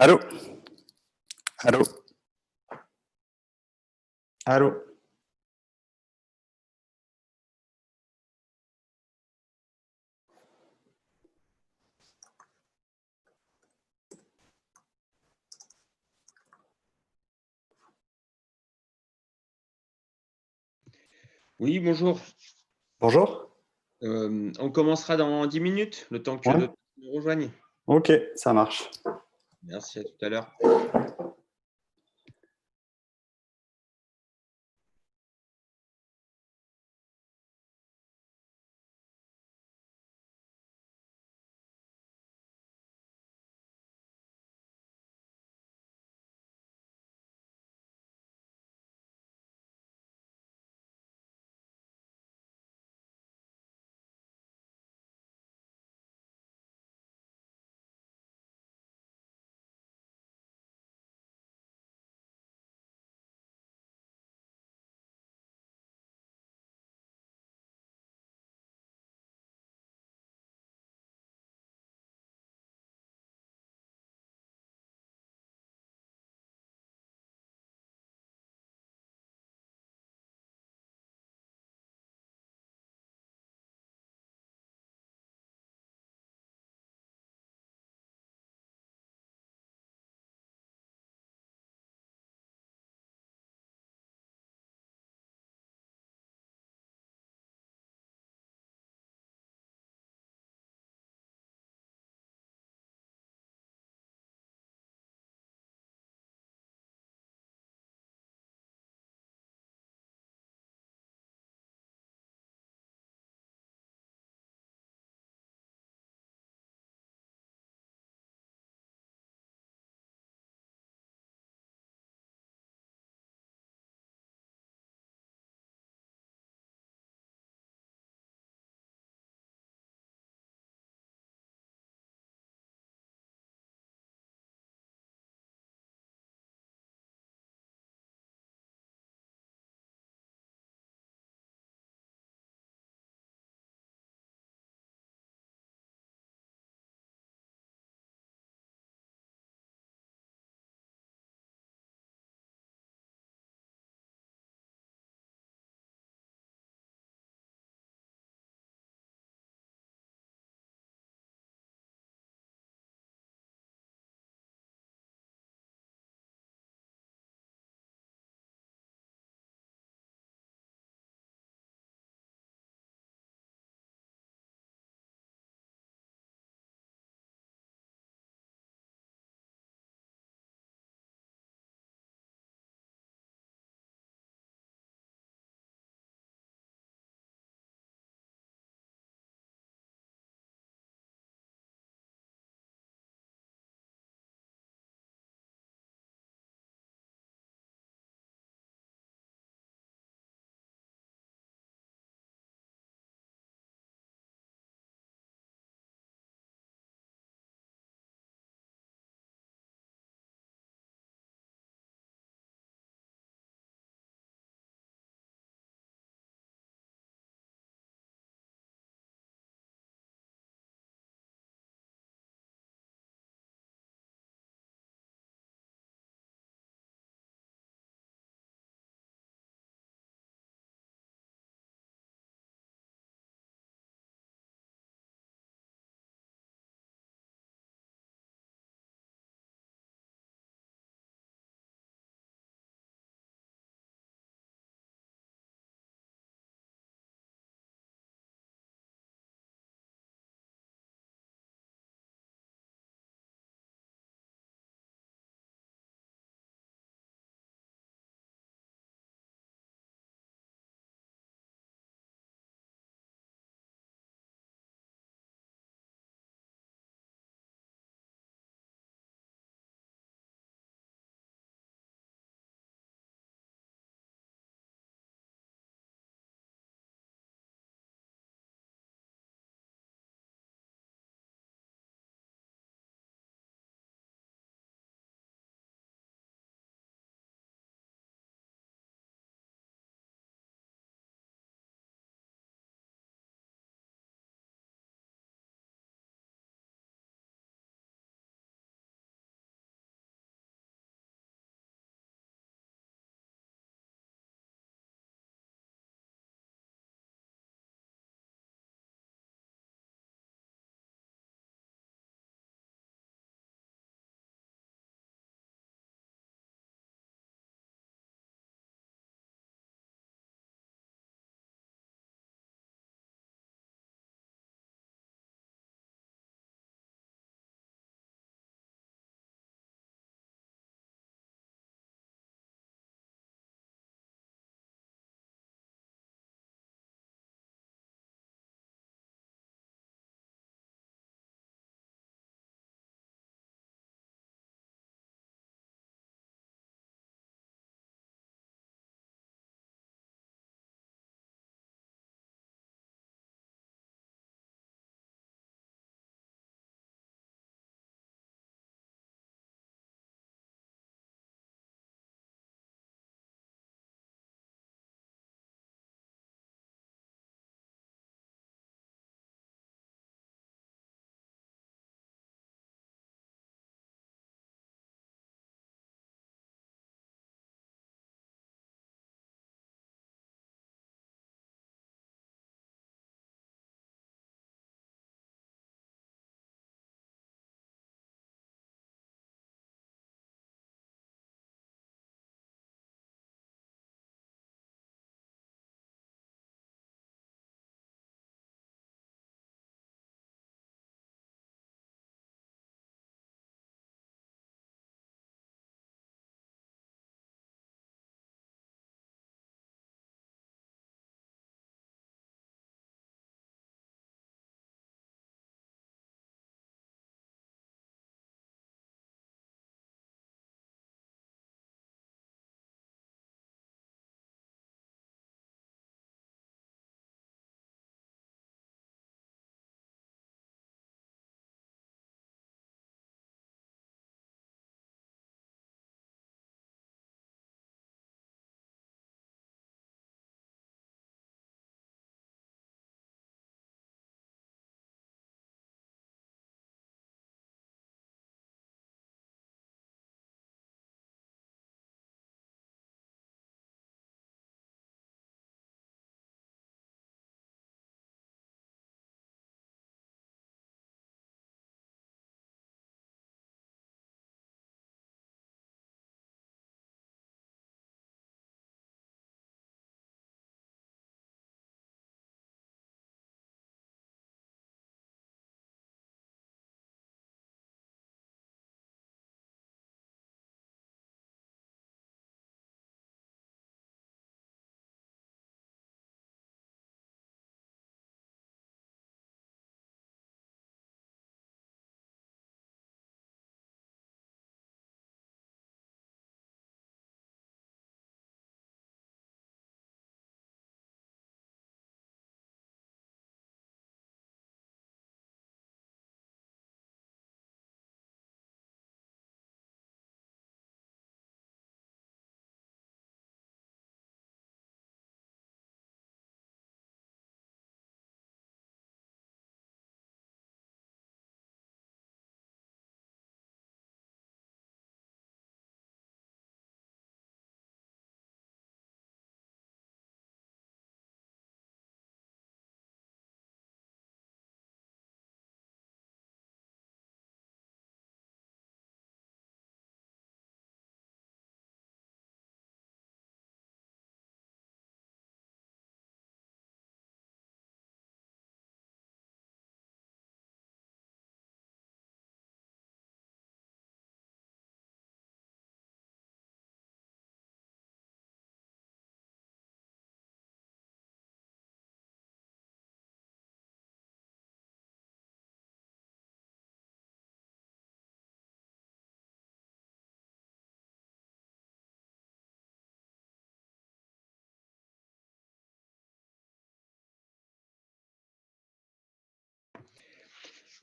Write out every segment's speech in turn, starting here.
Allô? Allô? Allô? Oui, bonjour. Bonjour? On commencera dans 10 minutes, le temps que Ouais? d'autres nous rejoignent. Ok, ça marche. Merci, à tout à l'heure.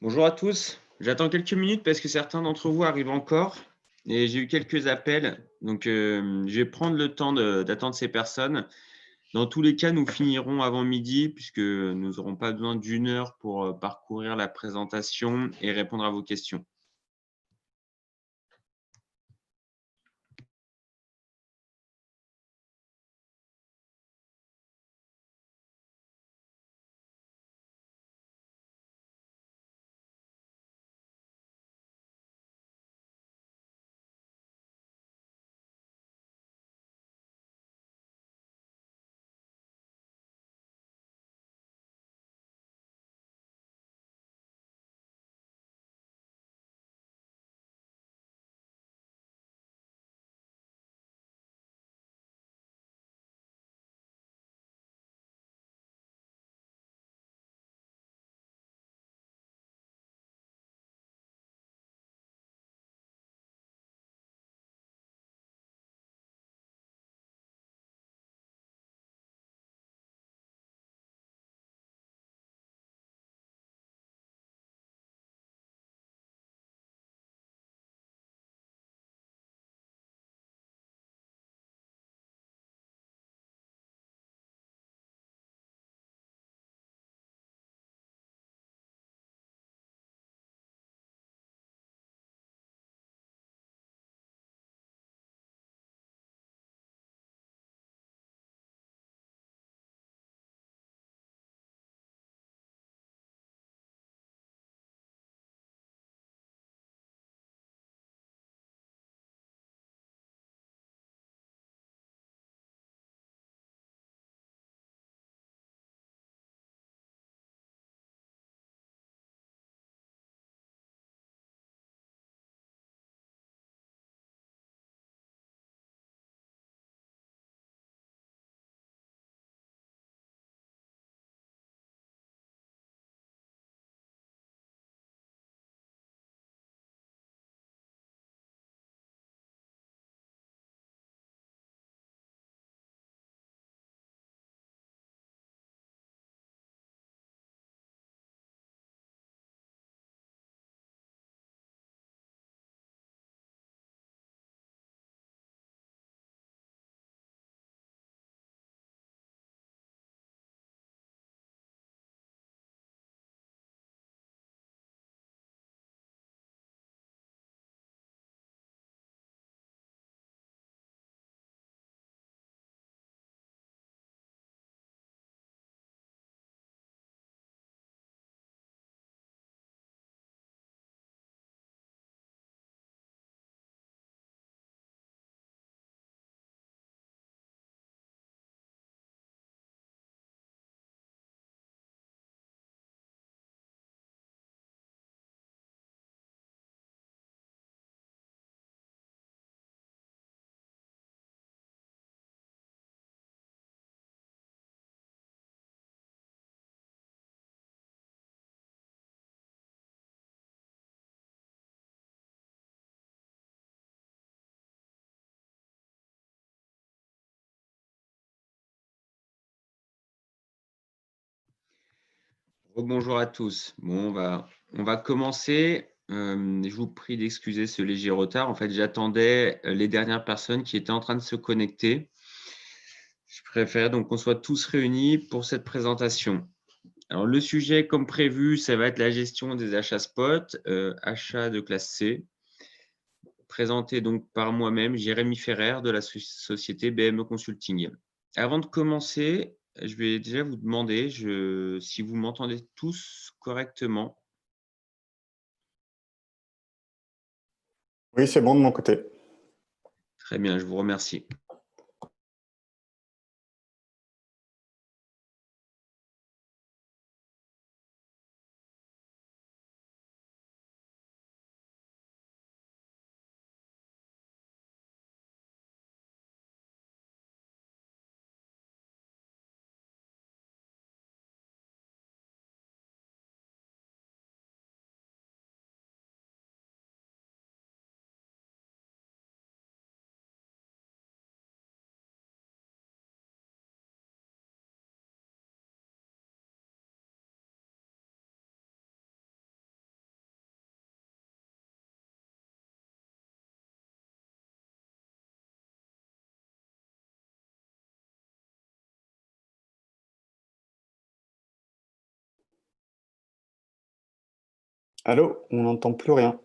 Bonjour à tous. J'attends quelques minutes parce que certains d'entre vous arrivent encore et j'ai eu quelques appels. Donc, je vais prendre le temps d'attendre ces personnes. Dans tous les cas, nous finirons avant midi puisque nous n'aurons pas besoin d'une heure pour parcourir la présentation et répondre à vos questions. Bonjour à tous. Bon, on va commencer. Je vous prie d'excuser ce léger retard. En fait, j'attendais les dernières personnes qui étaient en train de se connecter. Je préférais donc qu'on soit tous réunis pour cette présentation. Alors, le sujet, comme prévu, ça va être la gestion des achats spot, achats de classe C, présenté donc par moi-même, Jérémy Ferrer de la société BME Consulting. Avant de commencer, je vais déjà vous demander si vous m'entendez tous correctement. Oui, c'est bon de mon côté. Très bien, je vous remercie. Allô, on n'entend plus rien.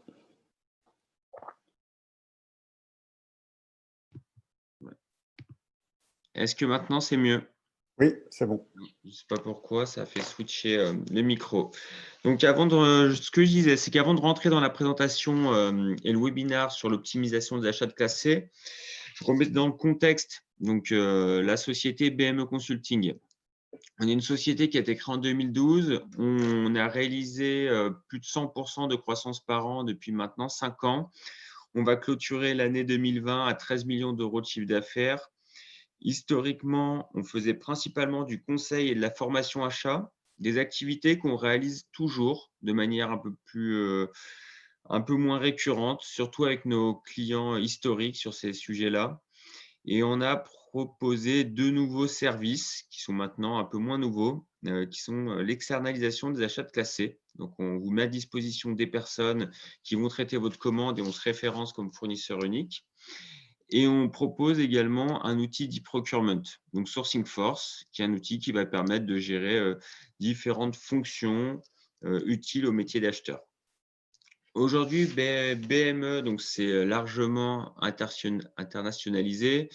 Est-ce que maintenant c'est mieux? Oui, c'est bon. Je ne sais pas pourquoi, ça a fait switcher le micro. Donc, ce que je disais, c'est qu'avant de rentrer dans la présentation et le webinaire sur l'optimisation des achats de classe C, je remets dans le contexte donc, la société BME Consulting. On est une société qui a été créée en 2012. On a réalisé plus de 100% de croissance par an depuis maintenant 5 ans. On va clôturer l'année 2020 à 13 millions d'euros de chiffre d'affaires. Historiquement, on faisait principalement du conseil et de la formation achat, des activités qu'on réalise toujours de manière un peu moins récurrente, surtout avec nos clients historiques sur ces sujets-là. Et on a proposé 2 nouveaux services qui sont maintenant un peu moins nouveaux, qui sont l'externalisation des achats de classe C. Donc, on vous met à disposition des personnes qui vont traiter votre commande et on se référence comme fournisseur unique. Et on propose également un outil d'e-procurement, donc Sourcing Force, qui est un outil qui va permettre de gérer différentes fonctions utiles au métier d'acheteur. Aujourd'hui, BME, donc c'est largement internationalisé.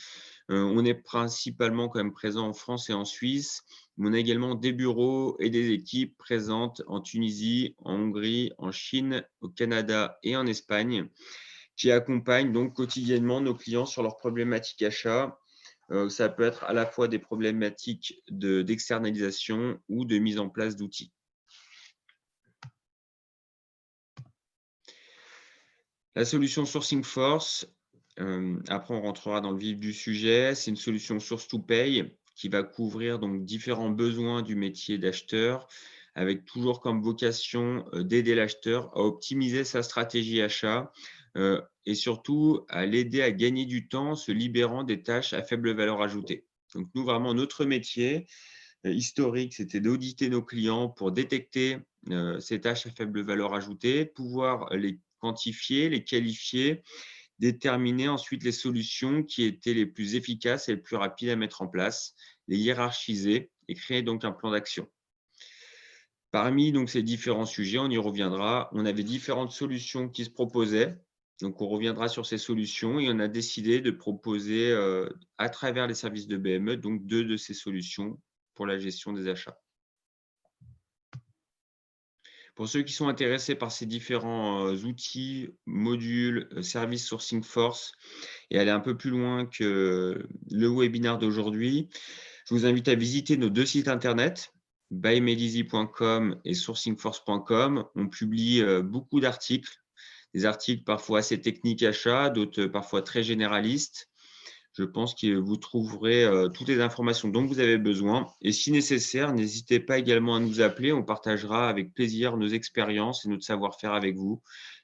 On est principalement quand même présent en France et en Suisse, mais on a également des bureaux et des équipes présentes en Tunisie, en Hongrie, en Chine, au Canada et en Espagne, qui accompagnent donc quotidiennement nos clients sur leurs problématiques achats. Ça peut être à la fois des problématiques d'externalisation ou de mise en place d'outils. La solution Sourcing Force, après on rentrera dans le vif du sujet, c'est une solution source to pay qui va couvrir donc différents besoins du métier d'acheteur, avec toujours comme vocation d'aider l'acheteur à optimiser sa stratégie achat et surtout à l'aider à gagner du temps en se libérant des tâches à faible valeur ajoutée. Donc nous, vraiment, notre métier historique, c'était d'auditer nos clients pour détecter ces tâches à faible valeur ajoutée, pouvoir les quantifier, les qualifier, déterminer ensuite les solutions qui étaient les plus efficaces et les plus rapides à mettre en place, les hiérarchiser et créer donc un plan d'action. Parmi donc ces différents sujets, on y reviendra, on avait différentes solutions qui se proposaient. Donc, on reviendra sur ces solutions et on a décidé de proposer à travers les services de BME, donc 2 de ces solutions pour la gestion des achats. Pour ceux qui sont intéressés par ces différents outils, modules, services Sourcing Force et aller un peu plus loin que le webinaire d'aujourd'hui, je vous invite à visiter nos 2 sites internet, bymedizy.com et sourcingforce.com. On publie beaucoup d'articles, des articles parfois assez techniques achats, d'autres parfois très généralistes. Je pense que vous trouverez toutes les informations dont vous avez besoin. Et si nécessaire, n'hésitez pas également à nous appeler. On partagera avec plaisir nos expériences et notre savoir-faire avec vous,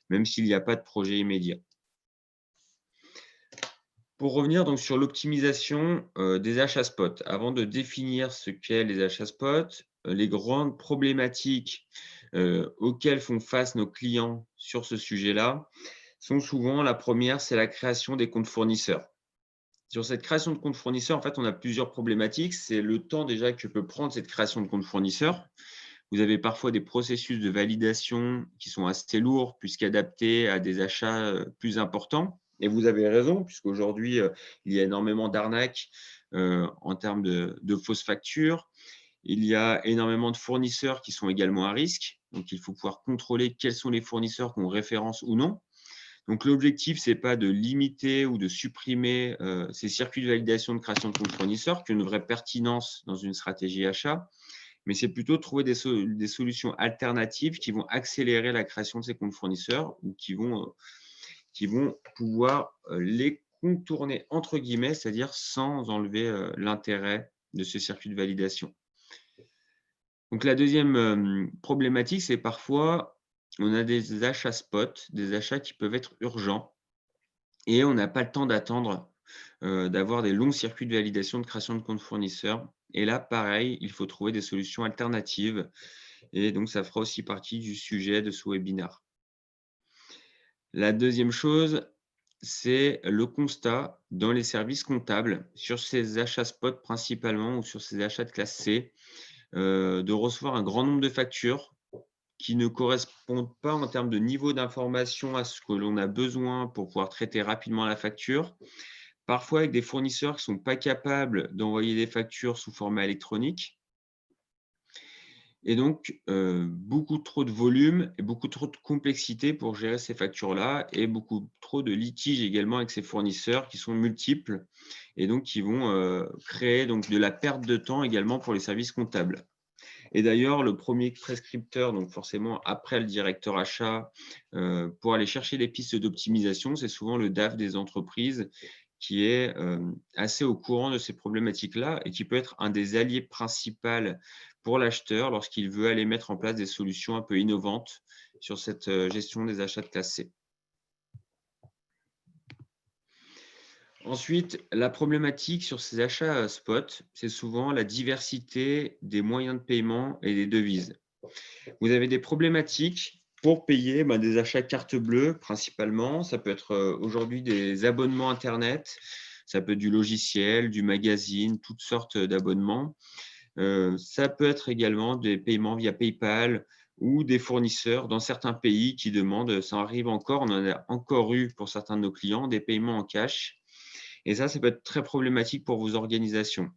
même s'il n'y a pas de projet immédiat. Pour revenir donc sur l'optimisation des achats spot, avant de définir ce qu'est les achats spot, les grandes problématiques auxquelles font face nos clients sur ce sujet-là sont souvent, la première, c'est la création des comptes fournisseurs. Sur cette création de compte fournisseur, en fait, on a plusieurs problématiques. C'est le temps déjà que peut prendre cette création de compte fournisseur. Vous avez parfois des processus de validation qui sont assez lourds puisqu'adaptés à des achats plus importants. Et vous avez raison, puisqu'aujourd'hui, il y a énormément d'arnaques en termes de fausses factures. Il y a énormément de fournisseurs qui sont également à risque. Donc, il faut pouvoir contrôler quels sont les fournisseurs qu'on référence ou non. Donc, l'objectif, ce n'est pas de limiter ou de supprimer ces circuits de validation de création de compte fournisseur qui ont une vraie pertinence dans une stratégie achat, mais c'est plutôt de trouver des solutions alternatives qui vont accélérer la création de ces comptes fournisseurs ou qui vont pouvoir les contourner, entre guillemets, c'est-à-dire sans enlever l'intérêt de ce circuit de validation. Donc, la deuxième problématique, c'est parfois on a des achats spot, des achats qui peuvent être urgents et on n'a pas le temps d'attendre d'avoir des longs circuits de validation de création de compte fournisseur. Et là, pareil, il faut trouver des solutions alternatives. Et donc, ça fera aussi partie du sujet de ce webinaire. La deuxième chose, c'est le constat dans les services comptables sur ces achats spot principalement ou sur ces achats de classe C, de recevoir un grand nombre de factures qui ne correspondent pas en termes de niveau d'information à ce que l'on a besoin pour pouvoir traiter rapidement la facture. Parfois avec des fournisseurs qui ne sont pas capables d'envoyer des factures sous format électronique. Et donc, beaucoup trop de volume et beaucoup trop de complexité pour gérer ces factures-là et beaucoup trop de litiges également avec ces fournisseurs qui sont multiples et donc qui vont, créer donc de la perte de temps également pour les services comptables. Et d'ailleurs, le premier prescripteur, donc forcément après le directeur achat, pour aller chercher des pistes d'optimisation, c'est souvent le DAF des entreprises qui est, assez au courant de ces problématiques-là et qui peut être un des alliés principaux pour l'acheteur lorsqu'il veut aller mettre en place des solutions un peu innovantes sur cette, gestion des achats de classe C. Ensuite, la problématique sur ces achats, spot, c'est souvent la diversité des moyens de paiement et des devises. Vous avez des problématiques pour payer, des achats carte bleue principalement. Ça peut être, aujourd'hui des abonnements internet, ça peut être du logiciel, du magazine, toutes sortes d'abonnements. Ça peut être également des paiements via PayPal ou des fournisseurs dans certains pays qui demandent, ça arrive encore, on en a encore eu pour certains de nos clients, des paiements en cash et ça peut être très problématique pour vos organisations.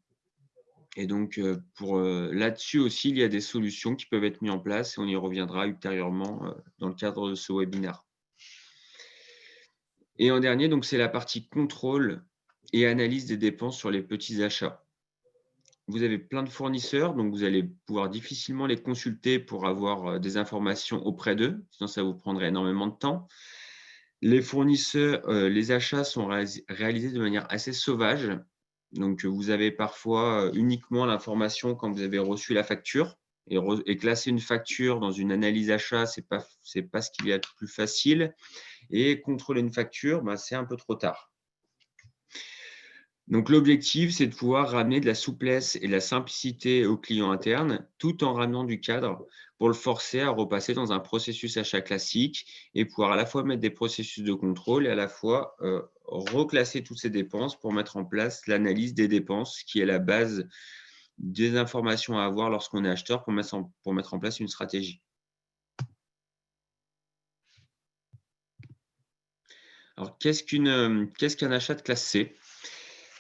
Et donc, là-dessus aussi, il y a des solutions qui peuvent être mises en place et on y reviendra ultérieurement, dans le cadre de ce webinaire. Et en dernier, donc, c'est la partie contrôle et analyse des dépenses sur les petits achats. Vous avez plein de fournisseurs, donc vous allez pouvoir difficilement les consulter pour avoir, des informations auprès d'eux, sinon ça vous prendrait énormément de temps. Les fournisseurs, les achats sont réalisés de manière assez sauvage. Donc, vous avez parfois uniquement l'information quand vous avez reçu la facture et classer une facture dans une analyse achat, c'est pas ce qu'il y a de plus facile et contrôler une facture, c'est un peu trop tard. Donc, l'objectif, c'est de pouvoir ramener de la souplesse et de la simplicité au client interne, tout en ramenant du cadre pour le forcer à repasser dans un processus achat classique et pouvoir à la fois mettre des processus de contrôle et à la fois reclasser toutes ces dépenses pour mettre en place l'analyse des dépenses qui est la base des informations à avoir lorsqu'on est acheteur pour mettre en place une stratégie. Alors, qu'est-ce qu'un achat de classe C?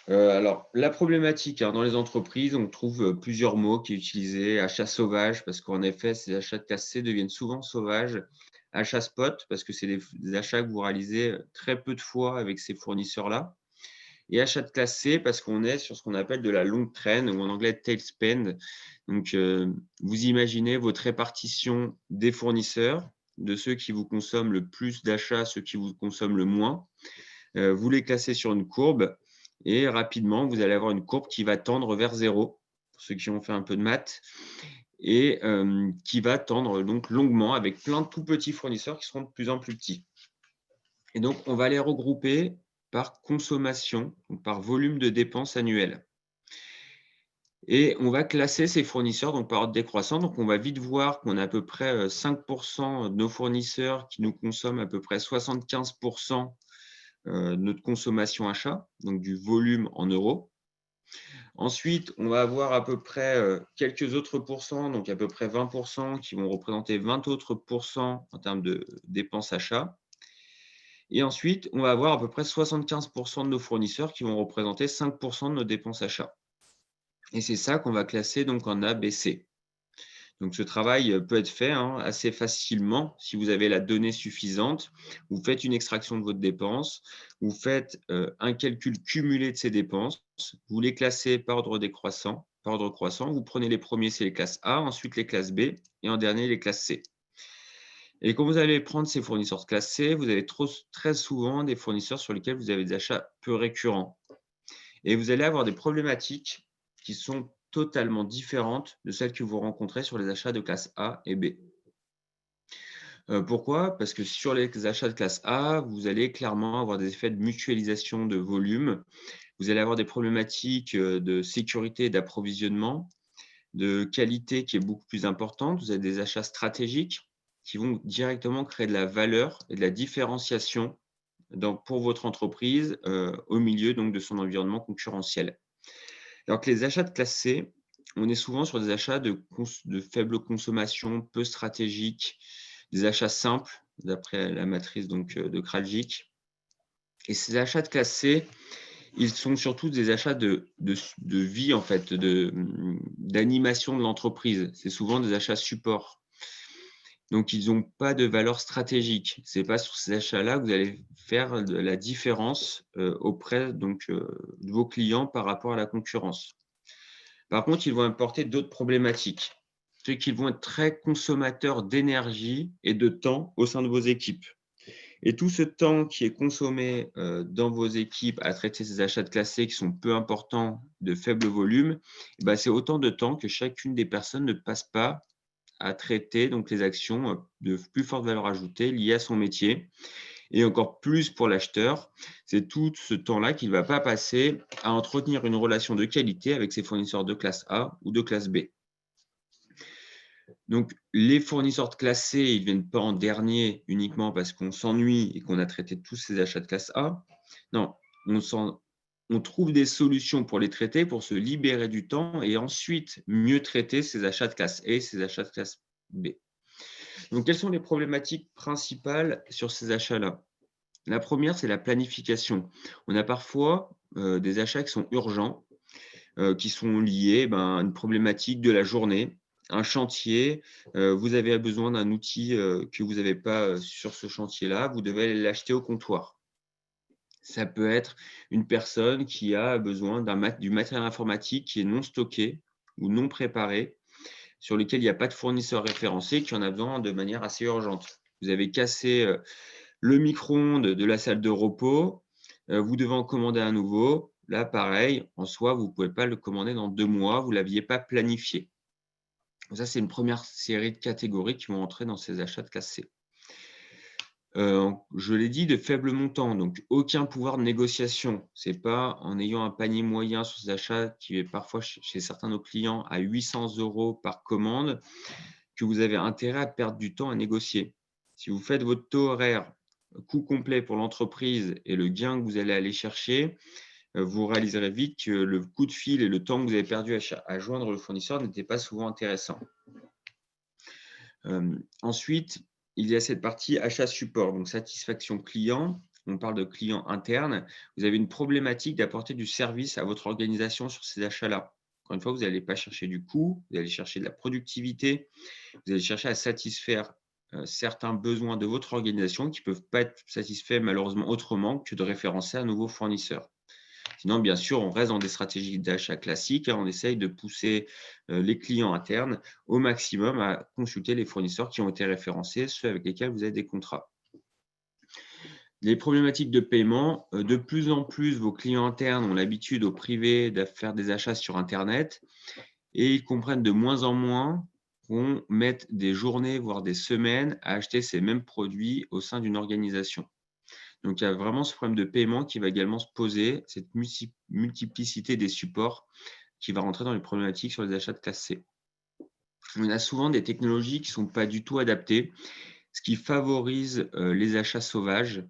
Alors, la problématique, dans les entreprises, on trouve plusieurs mots qui sont utilisés. Achat sauvage, parce qu'en effet, ces achats de classe C deviennent souvent sauvages. Achat spot, parce que c'est des achats que vous réalisez très peu de fois avec ces fournisseurs-là. Et achat de classe C, parce qu'on est sur ce qu'on appelle de la longue traîne, ou en anglais tail spend. Donc, vous imaginez votre répartition des fournisseurs, de ceux qui vous consomment le plus d'achats, ceux qui vous consomment le moins. Vous les classez sur une courbe et rapidement, vous allez avoir une courbe qui va tendre vers 0, pour ceux qui ont fait un peu de maths, et qui va tendre donc longuement avec plein de tout petits fournisseurs qui seront de plus en plus petits. Et donc, on va les regrouper par consommation, donc par volume de dépenses annuelles. Et on va classer ces fournisseurs donc par ordre décroissant. Donc, on va vite voir qu'on a à peu près 5% de nos fournisseurs qui nous consomment à peu près 75% notre consommation achat, donc du volume en euros. Ensuite, on va avoir à peu près quelques autres pourcents, donc à peu près 20% qui vont représenter 20 autres pourcents en termes de dépenses achats. Et ensuite, on va avoir à peu près 75% de nos fournisseurs qui vont représenter 5% de nos dépenses achats. Et c'est ça qu'on va classer donc en A, B, C. Donc, ce travail peut être fait assez facilement si vous avez la donnée suffisante. Vous faites une extraction de votre dépense, vous faites un calcul cumulé de ces dépenses, vous les classez par ordre décroissant, par ordre croissant. Vous prenez les premiers, c'est les classes A, ensuite les classes B et en dernier les classes C. Et quand vous allez prendre ces fournisseurs de classe C, vous avez très souvent des fournisseurs sur lesquels vous avez des achats peu récurrents. Et vous allez avoir des problématiques qui sont totalement différentes de celles que vous rencontrez sur les achats de classe A et B. Pourquoi? Parce que sur les achats de classe A, vous allez clairement avoir des effets de mutualisation de volume. Vous allez avoir des problématiques de sécurité et d'approvisionnement, de qualité qui est beaucoup plus importante. Vous avez des achats stratégiques qui vont directement créer de la valeur et de la différenciation pour votre entreprise au milieu donc, de son environnement concurrentiel. Alors que les achats de classe C, on est souvent sur des achats de faible consommation, peu stratégiques, des achats simples, d'après la matrice donc, de Kraljic. Et ces achats de classe C, ils sont surtout des achats de vie, en fait, d'animation de l'entreprise. C'est souvent des achats support. Donc, ils n'ont pas de valeur stratégique. Ce n'est pas sur ces achats-là que vous allez faire de la différence auprès donc, de vos clients par rapport à la concurrence. Par contre, ils vont apporter d'autres problématiques. C'est qu'ils vont être très consommateurs d'énergie et de temps au sein de vos équipes. Et tout ce temps qui est consommé dans vos équipes à traiter ces achats de classe C qui sont peu importants, de faible volume, eh ben, c'est autant de temps que chacune des personnes ne passe pas à traiter donc les actions de plus forte valeur ajoutée liées à son métier. Et encore plus pour l'acheteur, c'est tout ce temps-là qu'il ne va pas passer à entretenir une relation de qualité avec ses fournisseurs de classe A ou de classe B. Donc, les fournisseurs de classe C, ils ne viennent pas en dernier uniquement parce qu'on s'ennuie et qu'on a traité tous ces achats de classe A. Non, on trouve des solutions pour les traiter, pour se libérer du temps et ensuite mieux traiter ces achats de classe A et ces achats de classe B. Donc, quelles sont les problématiques principales sur ces achats-là? La première, c'est la planification. On a parfois des achats qui sont urgents, qui sont liés à une problématique de la journée, un chantier. Vous avez besoin d'un outil que vous n'avez pas sur ce chantier-là, vous devez aller l'acheter au comptoir. Ça peut être une personne qui a besoin du matériel informatique qui est non stocké ou non préparé, sur lequel il n'y a pas de fournisseur référencé, qui en a besoin de manière assez urgente. Vous avez cassé le micro-ondes de la salle de repos, vous devez en commander un nouveau. Là, pareil, en soi, vous ne pouvez pas le commander dans 2 mois, vous ne l'aviez pas planifié. Donc ça, c'est une première série de catégories qui vont entrer dans ces achats de classe C. Je l'ai dit, de faible montant, donc aucun pouvoir de négociation. Ce n'est pas en ayant un panier moyen sur ces achats qui est parfois chez certains de nos clients à 800 € par commande que vous avez intérêt à perdre du temps à négocier. Si vous faites votre taux horaire, coût complet pour l'entreprise et le gain que vous allez aller chercher, vous réaliserez vite que le coup de fil et le temps que vous avez perdu à joindre le fournisseur n'était pas souvent intéressant. Ensuite, il y a cette partie achat support, donc satisfaction client. On parle de client interne. Vous avez une problématique d'apporter du service à votre organisation sur ces achats-là. Encore une fois, vous n'allez pas chercher du coût, vous allez chercher de la productivité, vous allez chercher à satisfaire certains besoins de votre organisation qui ne peuvent pas être satisfaits malheureusement autrement que de référencer un nouveau fournisseur. Sinon, bien sûr, on reste dans des stratégies d'achat classiques. On essaye de pousser les clients internes au maximum à consulter les fournisseurs qui ont été référencés, ceux avec lesquels vous avez des contrats. Les problématiques de paiement, de plus en plus, vos clients internes ont l'habitude au privé de faire des achats sur Internet et ils comprennent de moins en moins qu'on mette des journées, voire des semaines à acheter ces mêmes produits au sein d'une organisation. Donc, il y a vraiment ce problème de paiement qui va également se poser, cette multiplicité des supports qui va rentrer dans les problématiques sur les achats de classe C. On a souvent des technologies qui ne sont pas du tout adaptées, ce qui favorise les achats sauvages.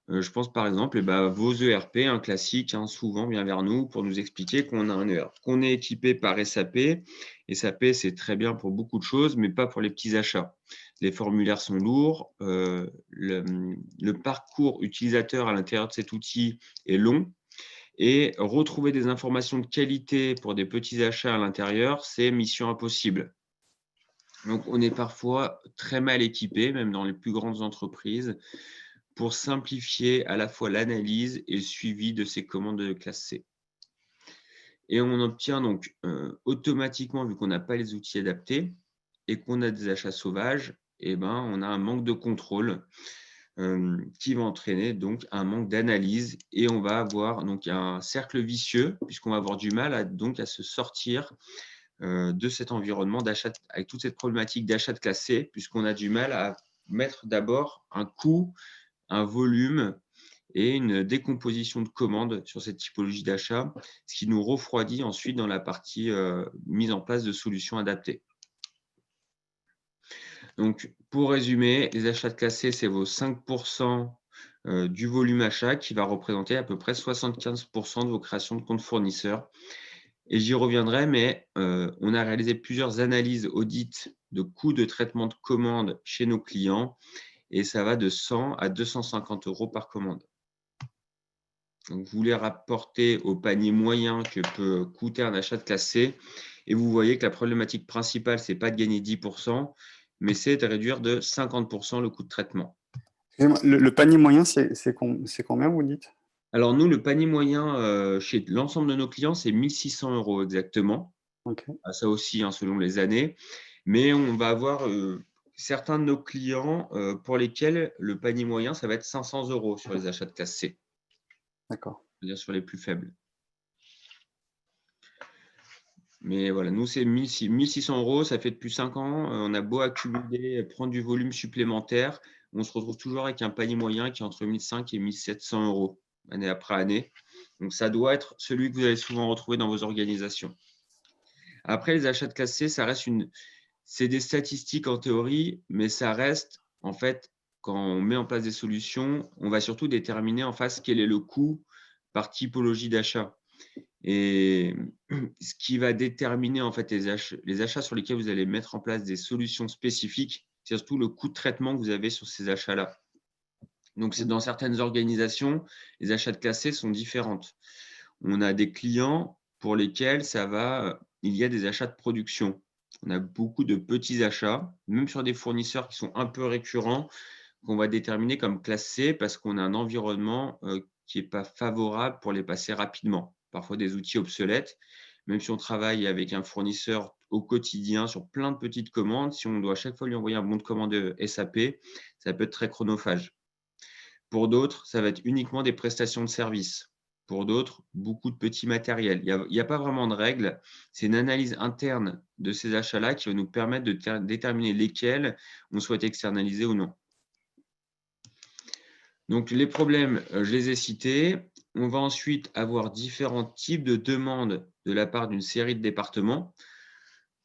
Je pense par exemple vos ERP, un classique, souvent vient vers nous pour nous expliquer qu'on a un ERP, qu'on est équipé par SAP. SAP, c'est très bien pour beaucoup de choses, mais pas pour les petits achats. Les formulaires sont lourds, le parcours utilisateur à l'intérieur de cet outil est long et retrouver des informations de qualité pour des petits achats à l'intérieur, c'est mission impossible. Donc, on est parfois très mal équipé, même dans les plus grandes entreprises, pour simplifier à la fois l'analyse et le suivi de ces commandes de classe C. Et on obtient donc automatiquement, vu qu'on n'a pas les outils adaptés et qu'on a des achats sauvages, on a un manque de contrôle qui va entraîner donc un manque d'analyse et on va avoir donc un cercle vicieux puisqu'on va avoir du mal à se sortir de cet environnement d'achat avec toute cette problématique d'achat de classe C puisqu'on a du mal à mettre d'abord un coût, un volume et une décomposition de commandes sur cette typologie d'achat, ce qui nous refroidit ensuite dans la partie mise en place de solutions adaptées. Donc, pour résumer, les achats de classe C, c'est vos 5% du volume achat qui va représenter à peu près 75% de vos créations de comptes fournisseurs. Et j'y reviendrai, mais on a réalisé plusieurs analyses audits de coûts de traitement de commandes chez nos clients et ça va de 100 à 250 € par commande. Donc, vous les rapportez au panier moyen que peut coûter un achat de classe C et vous voyez que la problématique principale, ce n'est pas de gagner 10 %, mais c'est de réduire de 50 % le coût de traitement. Excusez-moi, le panier moyen, c'est combien, vous dites? Alors nous, le panier moyen chez l'ensemble de nos clients, c'est 1 600 € exactement. Ok. Ah, ça aussi, hein, selon les années. Mais on va avoir certains de nos clients pour lesquels le panier moyen, ça va être 500 € sur les achats de classe C, D'accord. c'est-à-dire sur les plus faibles. Mais voilà, nous, c'est 1 600 €, ça fait depuis 5 ans. On a beau accumuler, prendre du volume supplémentaire, on se retrouve toujours avec un panier moyen qui est entre 1 500 et 1 700 € année après année. Donc, ça doit être celui que vous allez souvent retrouver dans vos organisations. Après, les achats de classe C, ça reste c'est des statistiques en théorie, mais ça reste, en fait, quand on met en place des solutions, on va surtout déterminer en face quel est le coût par typologie d'achat. Et ce qui va déterminer en fait les achats sur lesquels vous allez mettre en place des solutions spécifiques, c'est surtout le coût de traitement que vous avez sur ces achats-là. Donc, c'est dans certaines organisations, les achats de classe C sont différentes. On a des clients pour lesquels il y a des achats de production. On a beaucoup de petits achats, même sur des fournisseurs qui sont un peu récurrents, qu'on va déterminer comme classe C parce qu'on a un environnement qui n'est pas favorable pour les passer rapidement. Parfois des outils obsolètes, même si on travaille avec un fournisseur au quotidien sur plein de petites commandes, si on doit à chaque fois lui envoyer un bon de commande SAP, ça peut être très chronophage. Pour d'autres, ça va être uniquement des prestations de services. Pour d'autres, beaucoup de petits matériels. Il y a pas vraiment de règles. C'est une analyse interne de ces achats-là qui va nous permettre de déterminer lesquels on souhaite externaliser ou non. Donc, les problèmes, je les ai cités. On va ensuite avoir différents types de demandes de la part d'une série de départements.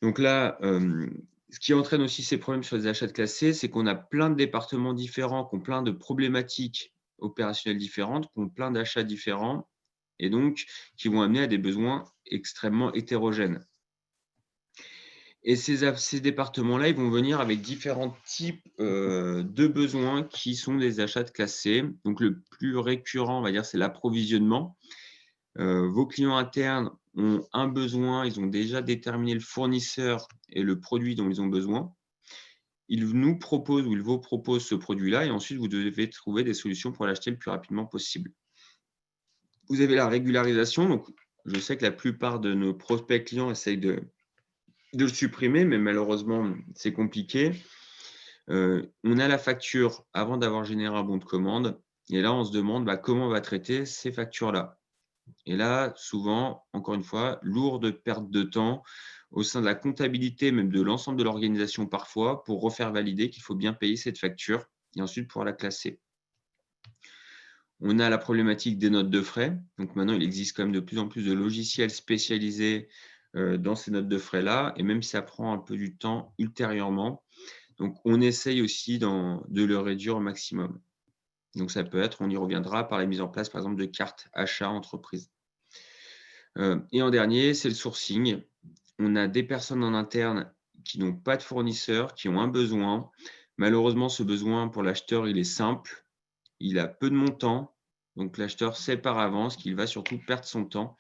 Donc là, ce qui entraîne aussi ces problèmes sur les achats de classe C, c'est qu'on a plein de départements différents qui ont plein de problématiques opérationnelles différentes, qui ont plein d'achats différents et donc qui vont amener à des besoins extrêmement hétérogènes. Et ces départements-là, ils vont venir avec différents types de besoins qui sont des achats de classe C. Donc, le plus récurrent, on va dire, c'est l'approvisionnement. Vos clients internes ont un besoin, ils ont déjà déterminé le fournisseur et le produit dont ils ont besoin. Ils nous proposent ou ils vous proposent ce produit-là et ensuite, vous devez trouver des solutions pour l'acheter le plus rapidement possible. Vous avez la régularisation. Donc, je sais que la plupart de nos prospects clients essayent de le supprimer, mais malheureusement, c'est compliqué. On a la facture avant d'avoir généré un bon de commande. Et là, on se demande comment on va traiter ces factures-là. Et là, souvent, encore une fois, lourde perte de temps au sein de la comptabilité, même de l'ensemble de l'organisation parfois, pour refaire valider qu'il faut bien payer cette facture et ensuite pouvoir la classer. On a la problématique des notes de frais. Donc maintenant, il existe quand même de plus en plus de logiciels spécialisés dans ces notes de frais-là, et même si ça prend un peu du temps ultérieurement. Donc, on essaye aussi de le réduire au maximum. Donc, ça peut être, on y reviendra, par la mise en place, par exemple, de cartes achats entreprise. Et en dernier, c'est le sourcing. On a des personnes en interne qui n'ont pas de fournisseur, qui ont un besoin. Malheureusement, ce besoin pour l'acheteur, il est simple. Il a peu de montant. Donc, l'acheteur sait par avance qu'il va surtout perdre son temps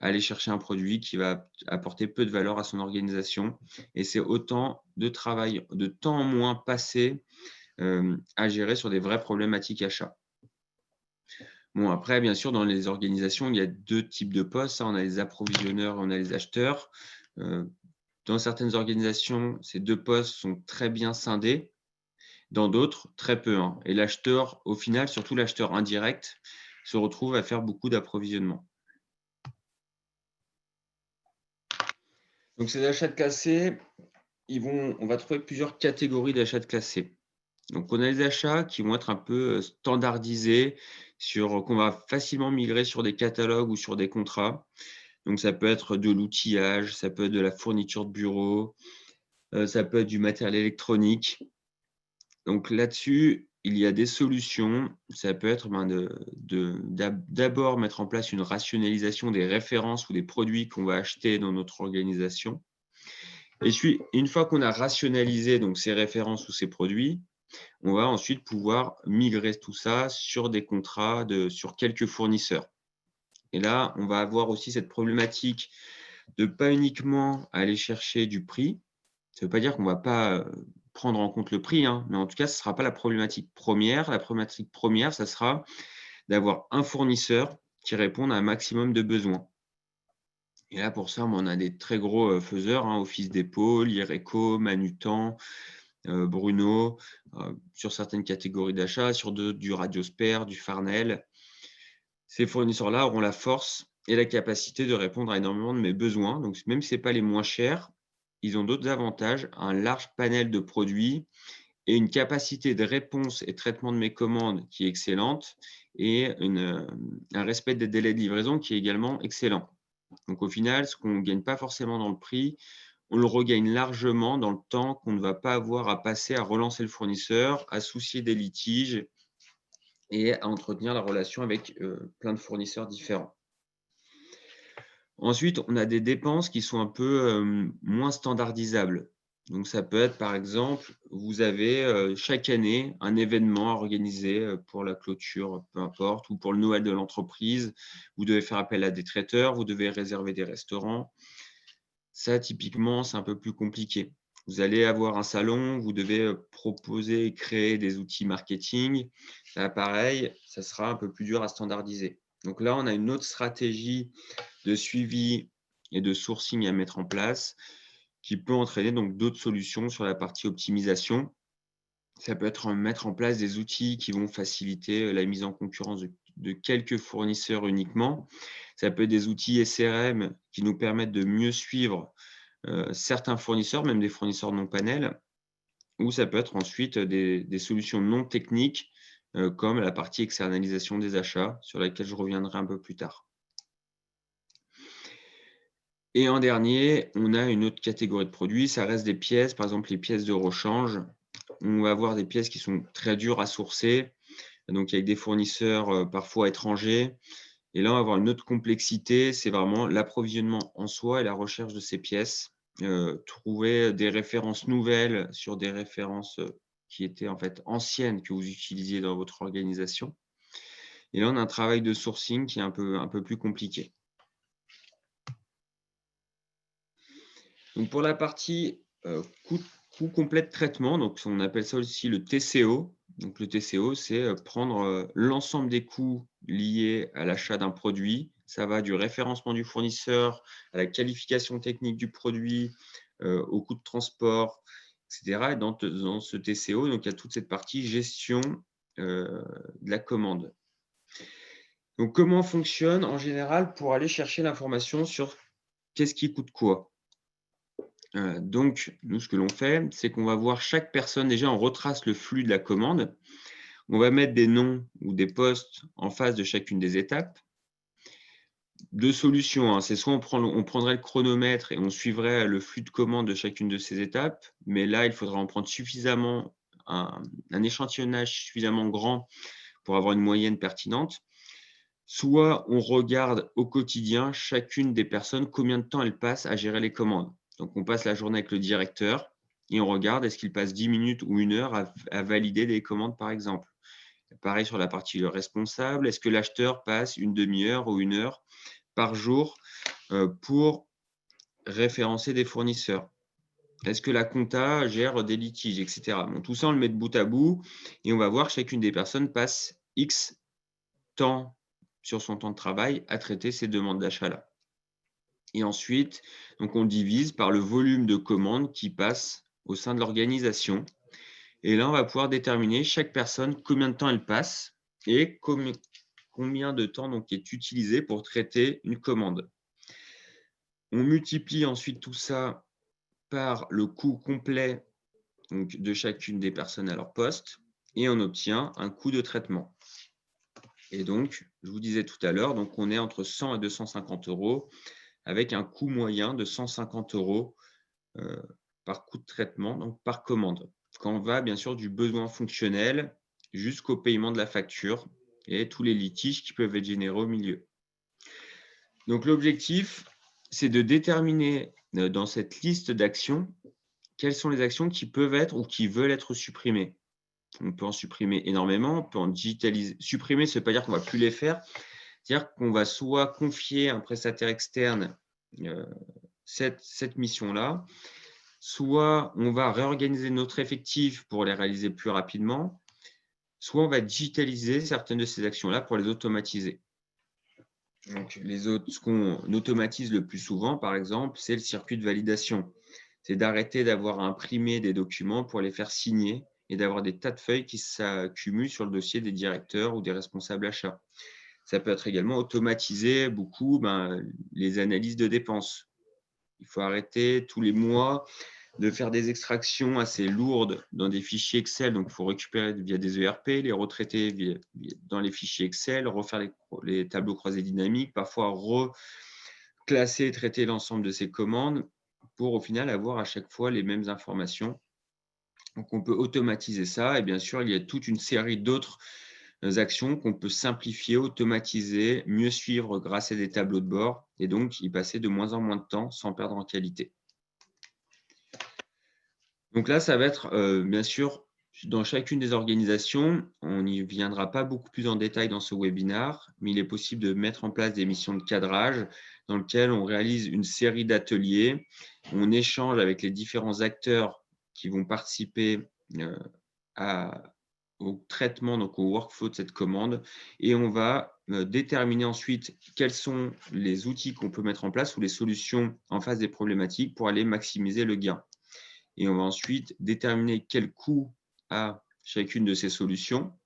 à aller chercher un produit qui va apporter peu de valeur à son organisation. Et c'est autant de travail, de temps en moins passé à gérer sur des vraies problématiques achats. Bon, après, bien sûr, dans les organisations, il y a 2 types de postes, hein. On a les approvisionneurs et on a les acheteurs. Dans certaines organisations, ces 2 postes sont très bien scindés, dans d'autres, très peu, hein. Et l'acheteur, au final, surtout l'acheteur indirect, se retrouve à faire beaucoup d'approvisionnement. Donc, ces achats de classe C, on va trouver plusieurs catégories d'achats de classe C. Donc, on a les achats qui vont être un peu standardisés, qu'on va facilement migrer sur des catalogues ou sur des contrats. Donc, ça peut être de l'outillage, ça peut être de la fourniture de bureau, ça peut être du matériel électronique. Donc, là-dessus, il y a des solutions. Ça peut être d'abord mettre en place une rationalisation des références ou des produits qu'on va acheter dans notre organisation. Et puis, une fois qu'on a rationalisé donc, ces références ou ces produits, on va ensuite pouvoir migrer tout ça sur des contrats sur quelques fournisseurs. Et là, on va avoir aussi cette problématique de pas uniquement aller chercher du prix. Ça ne veut pas dire qu'on ne va pas prendre en compte le prix, hein, mais en tout cas, ce ne sera pas la problématique première. La problématique première, ça sera d'avoir un fournisseur qui réponde à un maximum de besoins. Et là, pour ça, on a des très gros faiseurs, hein, Office Dépôt, Ireco, Manutan, Bruno, sur certaines catégories d'achat, sur du Radiosper, du Farnell. Ces fournisseurs-là auront la force et la capacité de répondre à énormément de mes besoins. Donc, même si ce n'est pas les moins chers, ils ont d'autres avantages, un large panel de produits et une capacité de réponse et traitement de mes commandes qui est excellente et un respect des délais de livraison qui est également excellent. Donc, au final, ce qu'on ne gagne pas forcément dans le prix, on le regagne largement dans le temps qu'on ne va pas avoir à passer à relancer le fournisseur, à soucier des litiges et à entretenir la relation avec plein de fournisseurs différents. Ensuite, on a des dépenses qui sont un peu moins standardisables. Donc, ça peut être, par exemple, vous avez chaque année un événement à organiser pour la clôture, peu importe, ou pour le Noël de l'entreprise. Vous devez faire appel à des traiteurs, vous devez réserver des restaurants. Ça, typiquement, c'est un peu plus compliqué. Vous allez avoir un salon, vous devez proposer et créer des outils marketing. Là, pareil, ça sera un peu plus dur à standardiser. Donc là, on a une autre stratégie de suivi et de sourcing à mettre en place qui peut entraîner donc d'autres solutions sur la partie optimisation. Ça peut être mettre en place des outils qui vont faciliter la mise en concurrence de quelques fournisseurs uniquement. Ça peut être des outils SRM qui nous permettent de mieux suivre certains fournisseurs, même des fournisseurs non panel, ou ça peut être ensuite des solutions non techniques comme la partie externalisation des achats, sur laquelle je reviendrai un peu plus tard. Et en dernier, on a une autre catégorie de produits, ça reste des pièces, par exemple les pièces de rechange. On va avoir des pièces qui sont très dures à sourcer, donc avec des fournisseurs parfois étrangers. Et là, on va avoir une autre complexité, c'est vraiment l'approvisionnement en soi et la recherche de ces pièces. Trouver des références nouvelles sur des références qui étaient en fait anciennes que vous utilisiez dans votre organisation. Et là, on a un travail de sourcing qui est un peu plus compliqué. Donc, pour la partie coût complet de traitement, donc on appelle ça aussi le TCO. Donc, le TCO, c'est prendre l'ensemble des coûts liés à l'achat d'un produit. Ça va du référencement du fournisseur, à la qualification technique du produit, au coût de transport, etc. Et dans ce TCO, donc, il y a toute cette partie gestion de la commande. Donc, comment on fonctionne en général pour aller chercher l'information sur qu'est-ce qui coûte quoi? Donc, nous, ce que l'on fait, c'est qu'on va voir chaque personne. Déjà, on retrace le flux de la commande. On va mettre des noms ou des postes en face de chacune des étapes. Deux solutions, hein. C'est soit on prendrait le chronomètre et on suivrait le flux de commande de chacune de ces étapes, mais là, il faudra en prendre suffisamment, un échantillonnage suffisamment grand pour avoir une moyenne pertinente. Soit on regarde au quotidien chacune des personnes, combien de temps elles passent à gérer les commandes. Donc, on passe la journée avec le directeur et on regarde est-ce qu'il passe 10 minutes ou 1 heure à valider des commandes, par exemple. Pareil sur la partie responsable, est-ce que l'acheteur passe une demi-heure ou 1 heure par jour pour référencer des fournisseurs? Est-ce que la compta gère des litiges, etc. Bon, tout ça, on le met de bout à bout et on va voir que chacune des personnes passe X temps sur son temps de travail à traiter ces demandes d'achat-là. Et ensuite, donc on divise par le volume de commandes qui passe au sein de l'organisation. Et là, on va pouvoir déterminer chaque personne combien de temps elle passe et combien de temps donc est utilisé pour traiter une commande. On multiplie ensuite tout ça par le coût complet donc, de chacune des personnes à leur poste et on obtient un coût de traitement. Et donc, je vous disais tout à l'heure, donc on est entre 100 et 250 € avec un coût moyen de 150 € par coût de traitement, donc par commande. Quand on va bien sûr du besoin fonctionnel jusqu'au paiement de la facture et tous les litiges qui peuvent être générés au milieu. Donc, l'objectif, c'est de déterminer dans cette liste d'actions quelles sont les actions qui peuvent être ou qui veulent être supprimées. On peut en supprimer énormément, on peut en digitaliser. Supprimer, ça ne veut pas dire qu'on ne va plus les faire. C'est-à-dire qu'on va soit confier à un prestataire externe cette mission-là, soit on va réorganiser notre effectif pour les réaliser plus rapidement, soit on va digitaliser certaines de ces actions-là pour les automatiser. Donc, ce qu'on automatise le plus souvent, par exemple, c'est le circuit de validation. C'est d'arrêter d'avoir à imprimer des documents pour les faire signer et d'avoir des tas de feuilles qui s'accumulent sur le dossier des directeurs ou des responsables achats. Ça peut être également automatiser beaucoup les analyses de dépenses. Il faut arrêter tous les mois de faire des extractions assez lourdes dans des fichiers Excel. Donc, il faut récupérer via des ERP, les retraiter dans les fichiers Excel, refaire les tableaux croisés dynamiques, parfois reclasser et traiter l'ensemble de ces commandes pour au final avoir à chaque fois les mêmes informations. Donc, on peut automatiser ça. Et bien sûr, il y a toute une série d'autres actions qu'on peut simplifier, automatiser, mieux suivre grâce à des tableaux de bord et donc y passer de moins en moins de temps sans perdre en qualité. Donc là, ça va être bien sûr dans chacune des organisations, on n'y viendra pas beaucoup plus en détail dans ce webinaire, mais il est possible de mettre en place des missions de cadrage dans lesquelles on réalise une série d'ateliers, on échange avec les différents acteurs qui vont participer au traitement, donc au workflow de cette commande, et on va déterminer ensuite quels sont les outils qu'on peut mettre en place ou les solutions en face des problématiques pour aller maximiser le gain. Et on va ensuite déterminer quel coût a chacune de ces solutions,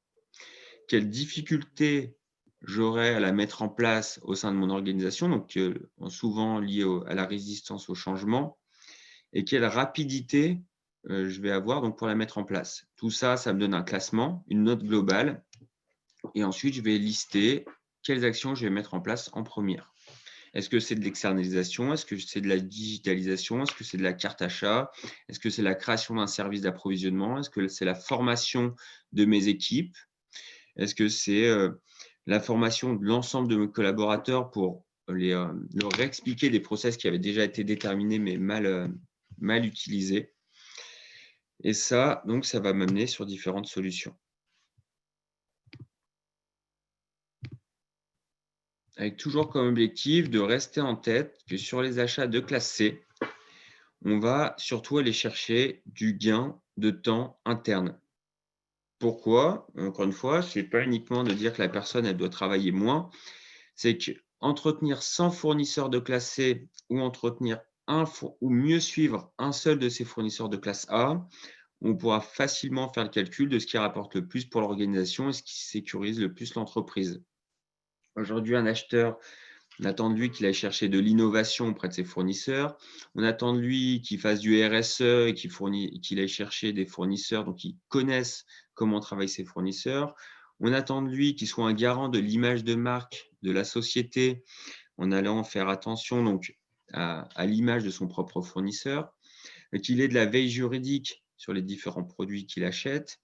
quelles difficultés j'aurai à la mettre en place au sein de mon organisation, donc souvent liées à la résistance au changement, et quelle rapidité je vais avoir donc, pour la mettre en place. Tout ça, ça me donne un classement, une note globale, et ensuite, je vais lister quelles actions je vais mettre en place en première. Est-ce que c'est de l'externalisation? Est-ce que c'est de la digitalisation? Est-ce que c'est de la carte achat? Est-ce que c'est la création d'un service d'approvisionnement? Est-ce que c'est la formation de mes équipes? Est-ce que c'est la formation de l'ensemble de mes collaborateurs pour leur expliquer des process qui avaient déjà été déterminés mais mal utilisés? Et ça, donc, ça va m'amener sur différentes solutions. Avec toujours comme objectif de rester en tête que sur les achats de classe C, on va surtout aller chercher du gain de temps interne. Pourquoi? Encore une fois, ce n'est pas uniquement de dire que la personne elle doit travailler moins, c'est qu'entretenir 100 fournisseurs de classe C ou entretenir ou mieux suivre un seul de ces fournisseurs de classe A, on pourra facilement faire le calcul de ce qui rapporte le plus pour l'organisation et ce qui sécurise le plus l'entreprise. Aujourd'hui, un acheteur, on attend de lui qu'il aille chercher de l'innovation auprès de ses fournisseurs. On attend de lui qu'il fasse du RSE et qu'il aille chercher des fournisseurs donc qui connaissent comment travaillent ses fournisseurs. On attend de lui qu'il soit un garant de l'image de marque de la société en allant faire attention donc à l'image de son propre fournisseur, qu'il ait de la veille juridique sur les différents produits qu'il achète.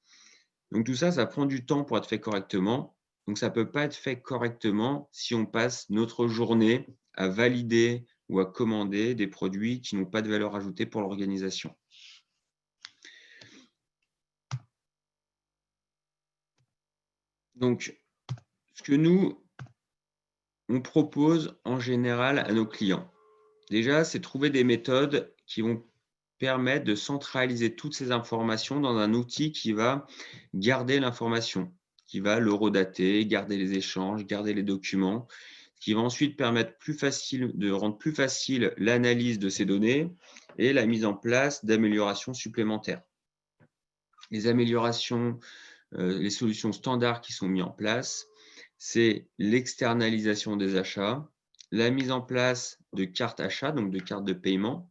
Donc tout ça, ça prend du temps pour être fait correctement. Donc ça ne peut pas être fait correctement si on passe notre journée à valider ou à commander des produits qui n'ont pas de valeur ajoutée pour l'organisation. Donc, ce que nous, on propose en général à nos clients, déjà, c'est trouver des méthodes qui vont permettre de centraliser toutes ces informations dans un outil qui va garder l'information, qui va l'horodater, garder les échanges, garder les documents, qui va ensuite permettre de rendre plus facile l'analyse de ces données et la mise en place d'améliorations supplémentaires. Les améliorations, les solutions standards qui sont mises en place, c'est l'externalisation des achats, la mise en place de cartes achats, donc de cartes de paiement,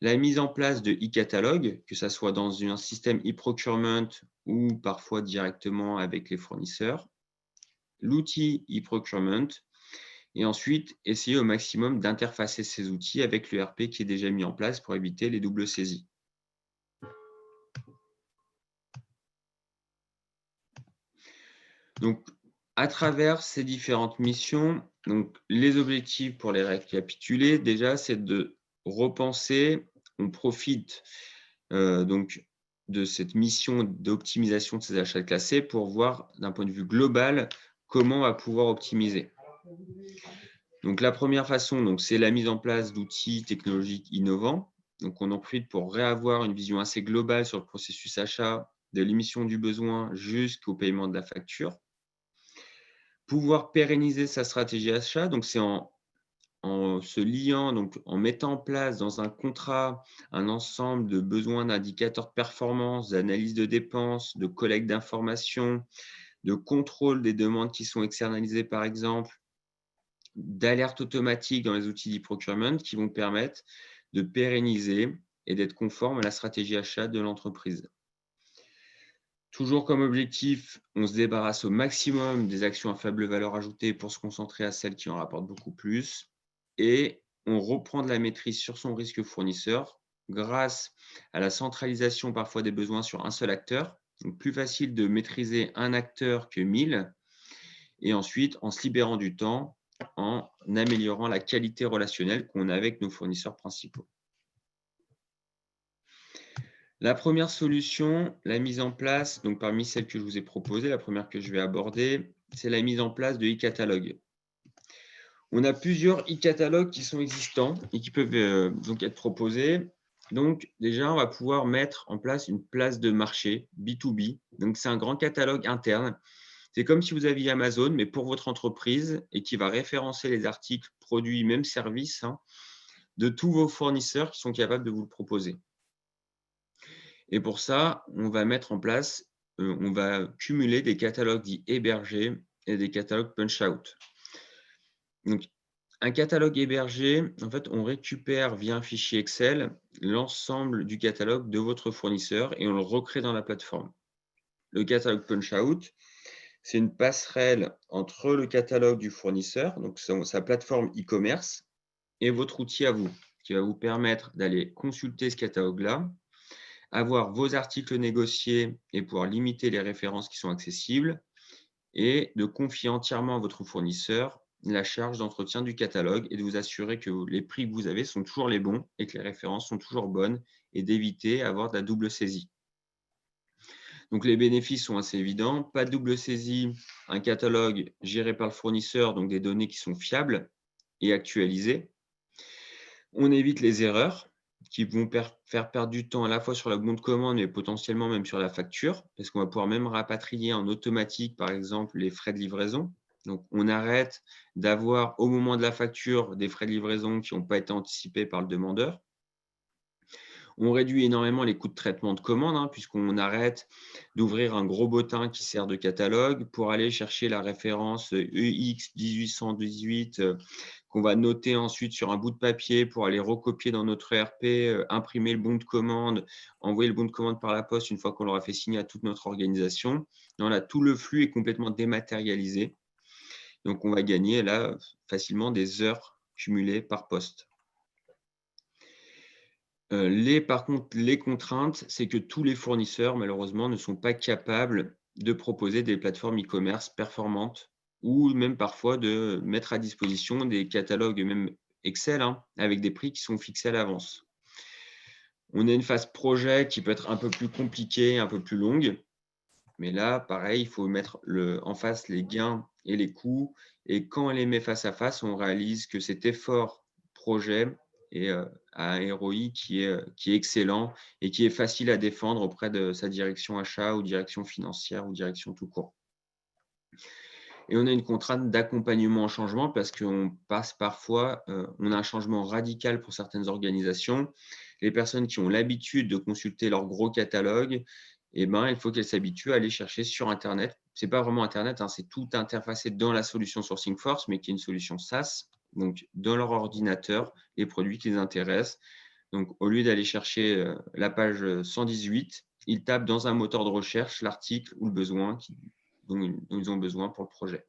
la mise en place de e-catalogue, que ce soit dans un système e-procurement ou parfois directement avec les fournisseurs, l'outil e-procurement, et ensuite essayer au maximum d'interfacer ces outils avec l'ERP qui est déjà mis en place pour éviter les doubles saisies. Donc, à travers ces différentes missions, donc les objectifs pour les récapituler, déjà, c'est de repenser, on profite donc de cette mission d'optimisation de ces achats classés pour voir d'un point de vue global comment on va pouvoir optimiser. Donc, la première façon, donc, c'est la mise en place d'outils technologiques innovants. Donc, on en profite pour réavoir une vision assez globale sur le processus achat, de l'émission du besoin jusqu'au paiement de la facture. Pouvoir pérenniser sa stratégie achat, donc c'est en se liant, donc en mettant en place dans un contrat un ensemble de besoins d'indicateurs de performance, d'analyse de dépenses, de collecte d'informations, de contrôle des demandes qui sont externalisées par exemple, d'alerte automatique dans les outils d'e-procurement qui vont permettre de pérenniser et d'être conforme à la stratégie achat de l'entreprise. Toujours comme objectif, on se débarrasse au maximum des actions à faible valeur ajoutée pour se concentrer à celles qui en rapportent beaucoup plus. Et on reprend de la maîtrise sur son risque fournisseur grâce à la centralisation parfois des besoins sur un seul acteur. Donc plus facile de maîtriser un acteur que 1000. Et ensuite, en se libérant du temps, en améliorant la qualité relationnelle qu'on a avec nos fournisseurs principaux. La première solution, la mise en place, donc parmi celles que je vous ai proposées, la première que je vais aborder, c'est la mise en place de e-catalogues. On a plusieurs e-catalogues qui sont existants et qui peuvent donc être proposés. Donc déjà, on va pouvoir mettre en place une place de marché B2B. Donc c'est un grand catalogue interne. C'est comme si vous aviez Amazon, mais pour votre entreprise et qui va référencer les articles, produits, même services de tous vos fournisseurs qui sont capables de vous le proposer. Et pour ça, on va mettre en place, on va cumuler des catalogues dits hébergés et des catalogues punch-out. Donc, un catalogue hébergé, en fait, on récupère via un fichier Excel l'ensemble du catalogue de votre fournisseur et on le recrée dans la plateforme. Le catalogue punch-out, c'est une passerelle entre le catalogue du fournisseur, donc sa plateforme e-commerce, et votre outil à vous, qui va vous permettre d'aller consulter ce catalogue-là, avoir vos articles négociés et pouvoir limiter les références qui sont accessibles et de confier entièrement à votre fournisseur la charge d'entretien du catalogue et de vous assurer que les prix que vous avez sont toujours les bons et que les références sont toujours bonnes et d'éviter d'avoir de la double saisie. Donc les bénéfices sont assez évidents. Pas de double saisie, un catalogue géré par le fournisseur, donc des données qui sont fiables et actualisées. On évite les erreurs qui vont faire perdre du temps à la fois sur la bon de commande, mais potentiellement même sur la facture, parce qu'on va pouvoir même rapatrier en automatique, par exemple, les frais de livraison. Donc, on arrête d'avoir au moment de la facture des frais de livraison qui n'ont pas été anticipés par le demandeur. On réduit énormément les coûts de traitement de commande, puisqu'on arrête d'ouvrir un gros bottin qui sert de catalogue pour aller chercher la référence EX 1818 qu'on va noter ensuite sur un bout de papier pour aller recopier dans notre ERP, imprimer le bon de commande, envoyer le bon de commande par la poste une fois qu'on l'aura fait signer à toute notre organisation. Là, tout le flux est complètement dématérialisé. Donc, on va gagner là facilement des heures cumulées par poste. Par contre, les contraintes, c'est que tous les fournisseurs, malheureusement, ne sont pas capables de proposer des plateformes e-commerce performantes ou même parfois de mettre à disposition des catalogues, même Excel, avec des prix qui sont fixés à l'avance. On a une phase projet qui peut être un peu plus compliquée, un peu plus longue. Mais là, pareil, il faut mettre en face les gains et les coûts. Et quand on les met face à face, on réalise que cet effort projet a un ROI qui est excellent et qui est facile à défendre auprès de sa direction achat ou direction financière ou direction tout court. Et on a une contrainte d'accompagnement au changement parce qu'on passe parfois, on a un changement radical pour certaines organisations. Les personnes qui ont l'habitude de consulter leur gros catalogue, il faut qu'elles s'habituent à aller chercher sur Internet. Ce n'est pas vraiment Internet, c'est tout interfacé dans la solution Sourcing Force, mais qui est une solution SaaS, donc dans leur ordinateur, les produits qui les intéressent. Donc, au lieu d'aller chercher la page 118, ils tapent dans un moteur de recherche l'article ou le besoin dont ils ont besoin pour le projet.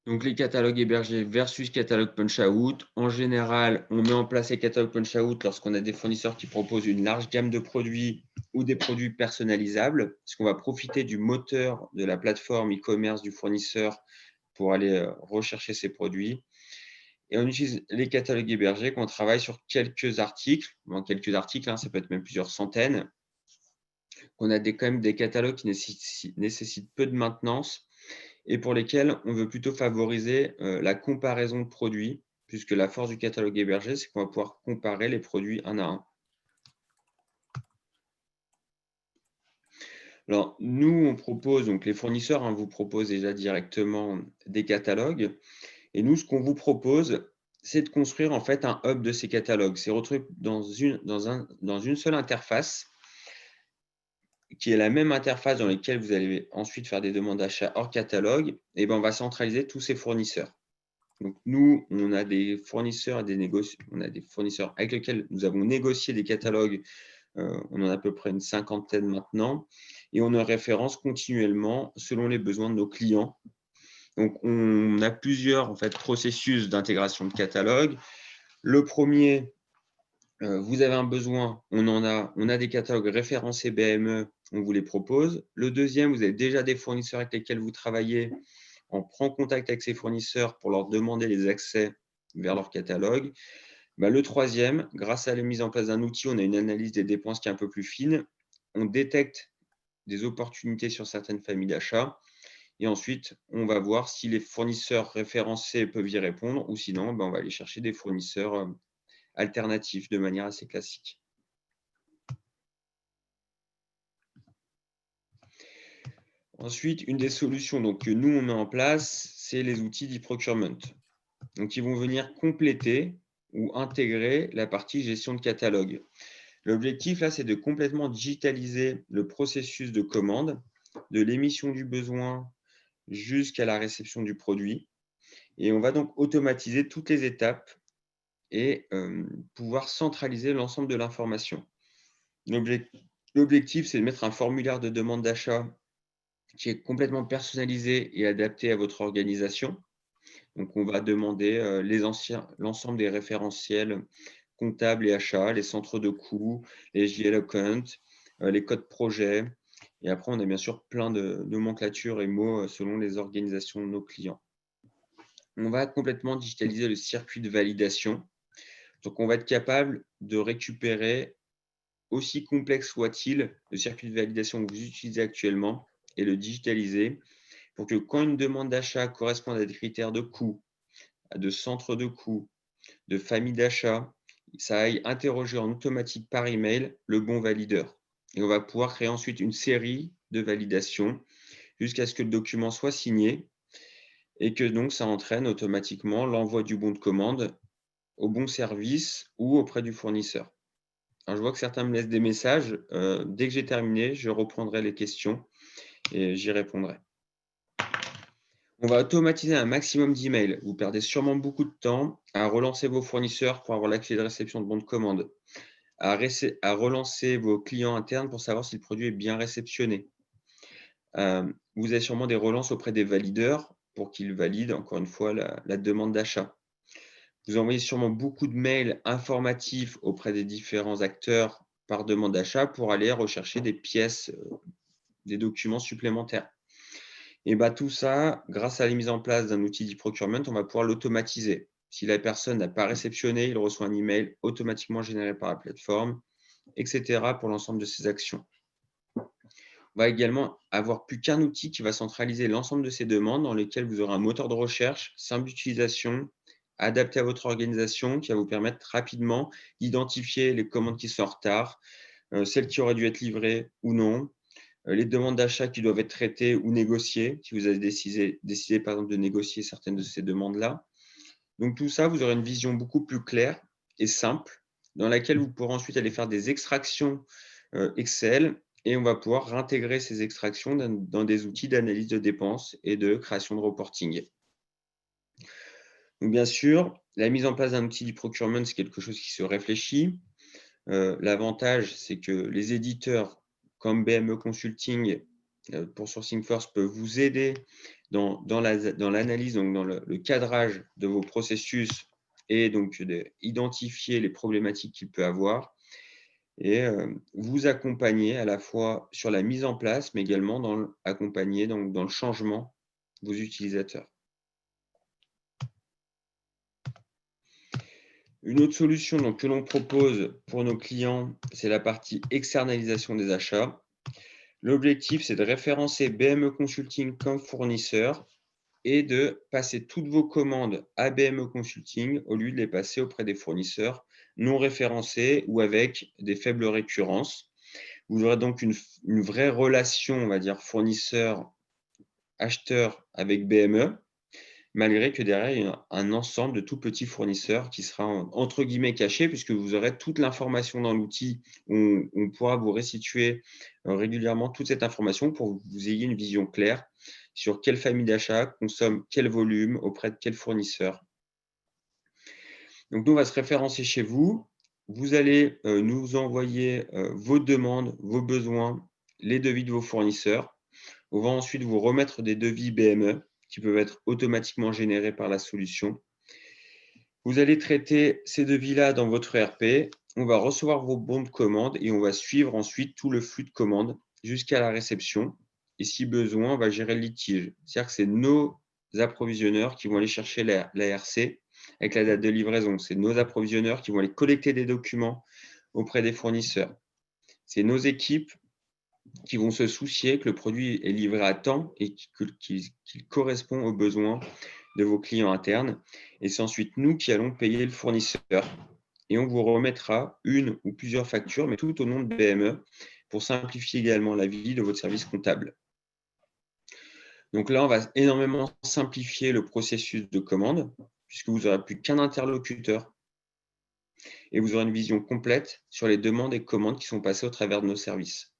Donc, les catalogues hébergés versus catalogue punch-out. En général, on met en place les catalogues punch-out lorsqu'on a des fournisseurs qui proposent une large gamme de produits ou des produits personnalisables, parce qu'on va profiter du moteur de la plateforme e-commerce du fournisseur pour aller rechercher ces produits. Et on utilise les catalogues hébergés quand on travaille sur quelques articles. Bon, quelques articles, hein, ça peut être même plusieurs centaines. On a quand même des catalogues qui nécessitent peu de maintenance et pour lesquels on veut plutôt favoriser la comparaison de produits, puisque la force du catalogue hébergé, c'est qu'on va pouvoir comparer les produits un à un. Alors, nous, on propose, donc les fournisseurs vous proposent déjà directement des catalogues. Et nous, ce qu'on vous propose, c'est de construire en fait un hub de ces catalogues. C'est retrouvé dans une seule interface, qui est la même interface dans laquelle vous allez ensuite faire des demandes d'achat hors catalogue. Et ben, on va centraliser tous ces fournisseurs. Donc, nous, on a des fournisseurs avec lesquels nous avons négocié des catalogues. On en a à peu près une cinquantaine maintenant. Et on en référence continuellement selon les besoins de nos clients. Donc, on a plusieurs en fait, processus d'intégration de catalogue. Le premier, vous avez un besoin, on a des catalogues référencés BME, on vous les propose. Le deuxième, vous avez déjà des fournisseurs avec lesquels vous travaillez. On prend contact avec ces fournisseurs pour leur demander les accès vers leur catalogue. Le troisième, grâce à la mise en place d'un outil, on a une analyse des dépenses qui est un peu plus fine. On détecte des opportunités sur certaines familles d'achats. Et ensuite, on va voir si les fournisseurs référencés peuvent y répondre ou sinon, on va aller chercher des fournisseurs alternatifs de manière assez classique. Ensuite, une des solutions que nous, on met en place, c'est les outils d'e-procurement. Donc, ils vont venir compléter ou intégrer la partie gestion de catalogue. L'objectif, là, c'est de complètement digitaliser le processus de commande, de l'émission du besoin jusqu'à la réception du produit. Et on va donc automatiser toutes les étapes et pouvoir centraliser l'ensemble de l'information. L'objectif, c'est de mettre un formulaire de demande d'achat qui est complètement personnalisé et adapté à votre organisation. Donc, on va demander l'ensemble des référentiels comptables et achats, les centres de coûts, les JL account, les codes projet. Et après, on a bien sûr plein de nomenclatures et mots selon les organisations de nos clients. On va complètement digitaliser le circuit de validation. Donc, on va être capable de récupérer, aussi complexe soit-il, le circuit de validation que vous utilisez actuellement et le digitaliser pour que quand une demande d'achat corresponde à des critères de coût, de centre de coût, de famille d'achat, ça aille interroger en automatique par email le bon valideur. Et on va pouvoir créer ensuite une série de validations jusqu'à ce que le document soit signé et que donc ça entraîne automatiquement l'envoi du bon de commande au bon service ou auprès du fournisseur. Alors, je vois que certains me laissent des messages. Dès que j'ai terminé, je reprendrai les questions et j'y répondrai. On va automatiser un maximum d'emails. Vous perdez sûrement beaucoup de temps à relancer vos fournisseurs pour avoir la clé de réception de bon de commande, à relancer vos clients internes pour savoir si le produit est bien réceptionné. Vous avez sûrement des relances auprès des valideurs pour qu'ils valident, encore une fois, la demande d'achat. Vous envoyez sûrement beaucoup de mails informatifs auprès des différents acteurs par demande d'achat pour aller rechercher des pièces, des documents supplémentaires. Et tout ça, grâce à la mise en place d'un outil d'e-procurement, on va pouvoir l'automatiser. Si la personne n'a pas réceptionné, il reçoit un email automatiquement généré par la plateforme, etc. pour l'ensemble de ces actions. On va également avoir plus qu'un outil qui va centraliser l'ensemble de ces demandes dans lesquelles vous aurez un moteur de recherche, simple d'utilisation, adapté à votre organisation, qui va vous permettre rapidement d'identifier les commandes qui sont en retard, celles qui auraient dû être livrées ou non, les demandes d'achat qui doivent être traitées ou négociées, si vous avez décidé par exemple de négocier certaines de ces demandes-là. Donc tout ça, vous aurez une vision beaucoup plus claire et simple dans laquelle vous pourrez ensuite aller faire des extractions Excel et on va pouvoir réintégrer ces extractions dans des outils d'analyse de dépenses et de création de reporting. Donc bien sûr, la mise en place d'un outil d'e-procurement, c'est quelque chose qui se réfléchit. L'avantage, c'est que les éditeurs comme BME Consulting pour Sourcing First peut vous aider dans l'analyse, donc dans le cadrage de vos processus et donc d'identifier les problématiques qu'il peut avoir et vous accompagner à la fois sur la mise en place, mais également accompagner dans le changement vos utilisateurs. Une autre solution donc, que l'on propose pour nos clients, c'est la partie externalisation des achats. L'objectif, c'est de référencer BME Consulting comme fournisseur et de passer toutes vos commandes à BME Consulting au lieu de les passer auprès des fournisseurs non référencés ou avec des faibles récurrences. Vous aurez donc une vraie relation, on va dire, fournisseur-acheteur avec BME, malgré que derrière, il y a un ensemble de tout petits fournisseurs qui sera entre guillemets caché, puisque vous aurez toute l'information dans l'outil. On pourra vous restituer régulièrement toute cette information pour que vous ayez une vision claire sur quelle famille d'achat consomme quel volume auprès de quel fournisseur. Donc, nous, on va se référencer chez vous. Vous allez nous envoyer vos demandes, vos besoins, les devis de vos fournisseurs. On va ensuite vous remettre des devis BME qui peuvent être automatiquement générés par la solution. Vous allez traiter ces devis-là dans votre ERP. On va recevoir vos bons de commande et on va suivre ensuite tout le flux de commandes jusqu'à la réception. Et si besoin, on va gérer le litige. C'est-à-dire que c'est nos approvisionneurs qui vont aller chercher l'ARC avec la date de livraison. C'est nos approvisionneurs qui vont aller collecter des documents auprès des fournisseurs. C'est nos équipes qui vont se soucier que le produit est livré à temps et qu'il correspond aux besoins de vos clients internes. Et c'est ensuite nous qui allons payer le fournisseur. Et on vous remettra une ou plusieurs factures, mais tout au nom de BME, pour simplifier également la vie de votre service comptable. Donc là, on va énormément simplifier le processus de commande, puisque vous n'aurez plus qu'un interlocuteur et vous aurez une vision complète sur les demandes et commandes qui sont passées au travers de nos services.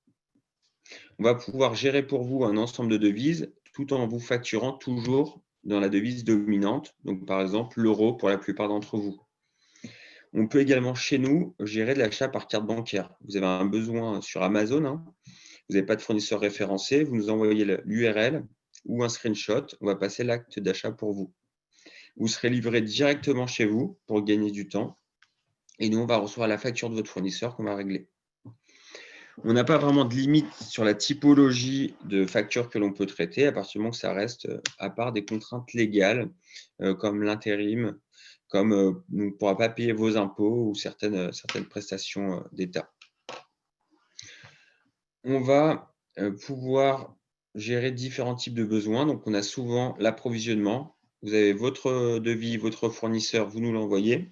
On va pouvoir gérer pour vous un ensemble de devises tout en vous facturant toujours dans la devise dominante, donc par exemple l'euro pour la plupart d'entre vous. On peut également chez nous gérer de l'achat par carte bancaire. Vous avez un besoin sur Amazon, hein, vous n'avez pas de fournisseur référencé, vous nous envoyez l'URL ou un screenshot, on va passer l'acte d'achat pour vous. Vous serez livré directement chez vous pour gagner du temps et nous, on va recevoir la facture de votre fournisseur qu'on va régler. On n'a pas vraiment de limite sur la typologie de factures que l'on peut traiter à partir du moment que ça reste à part des contraintes légales comme l'intérim, comme on ne pourra pas payer vos impôts ou certaines prestations d'État. On va pouvoir gérer différents types de besoins. Donc, on a souvent l'approvisionnement. Vous avez votre devis, votre fournisseur, vous nous l'envoyez.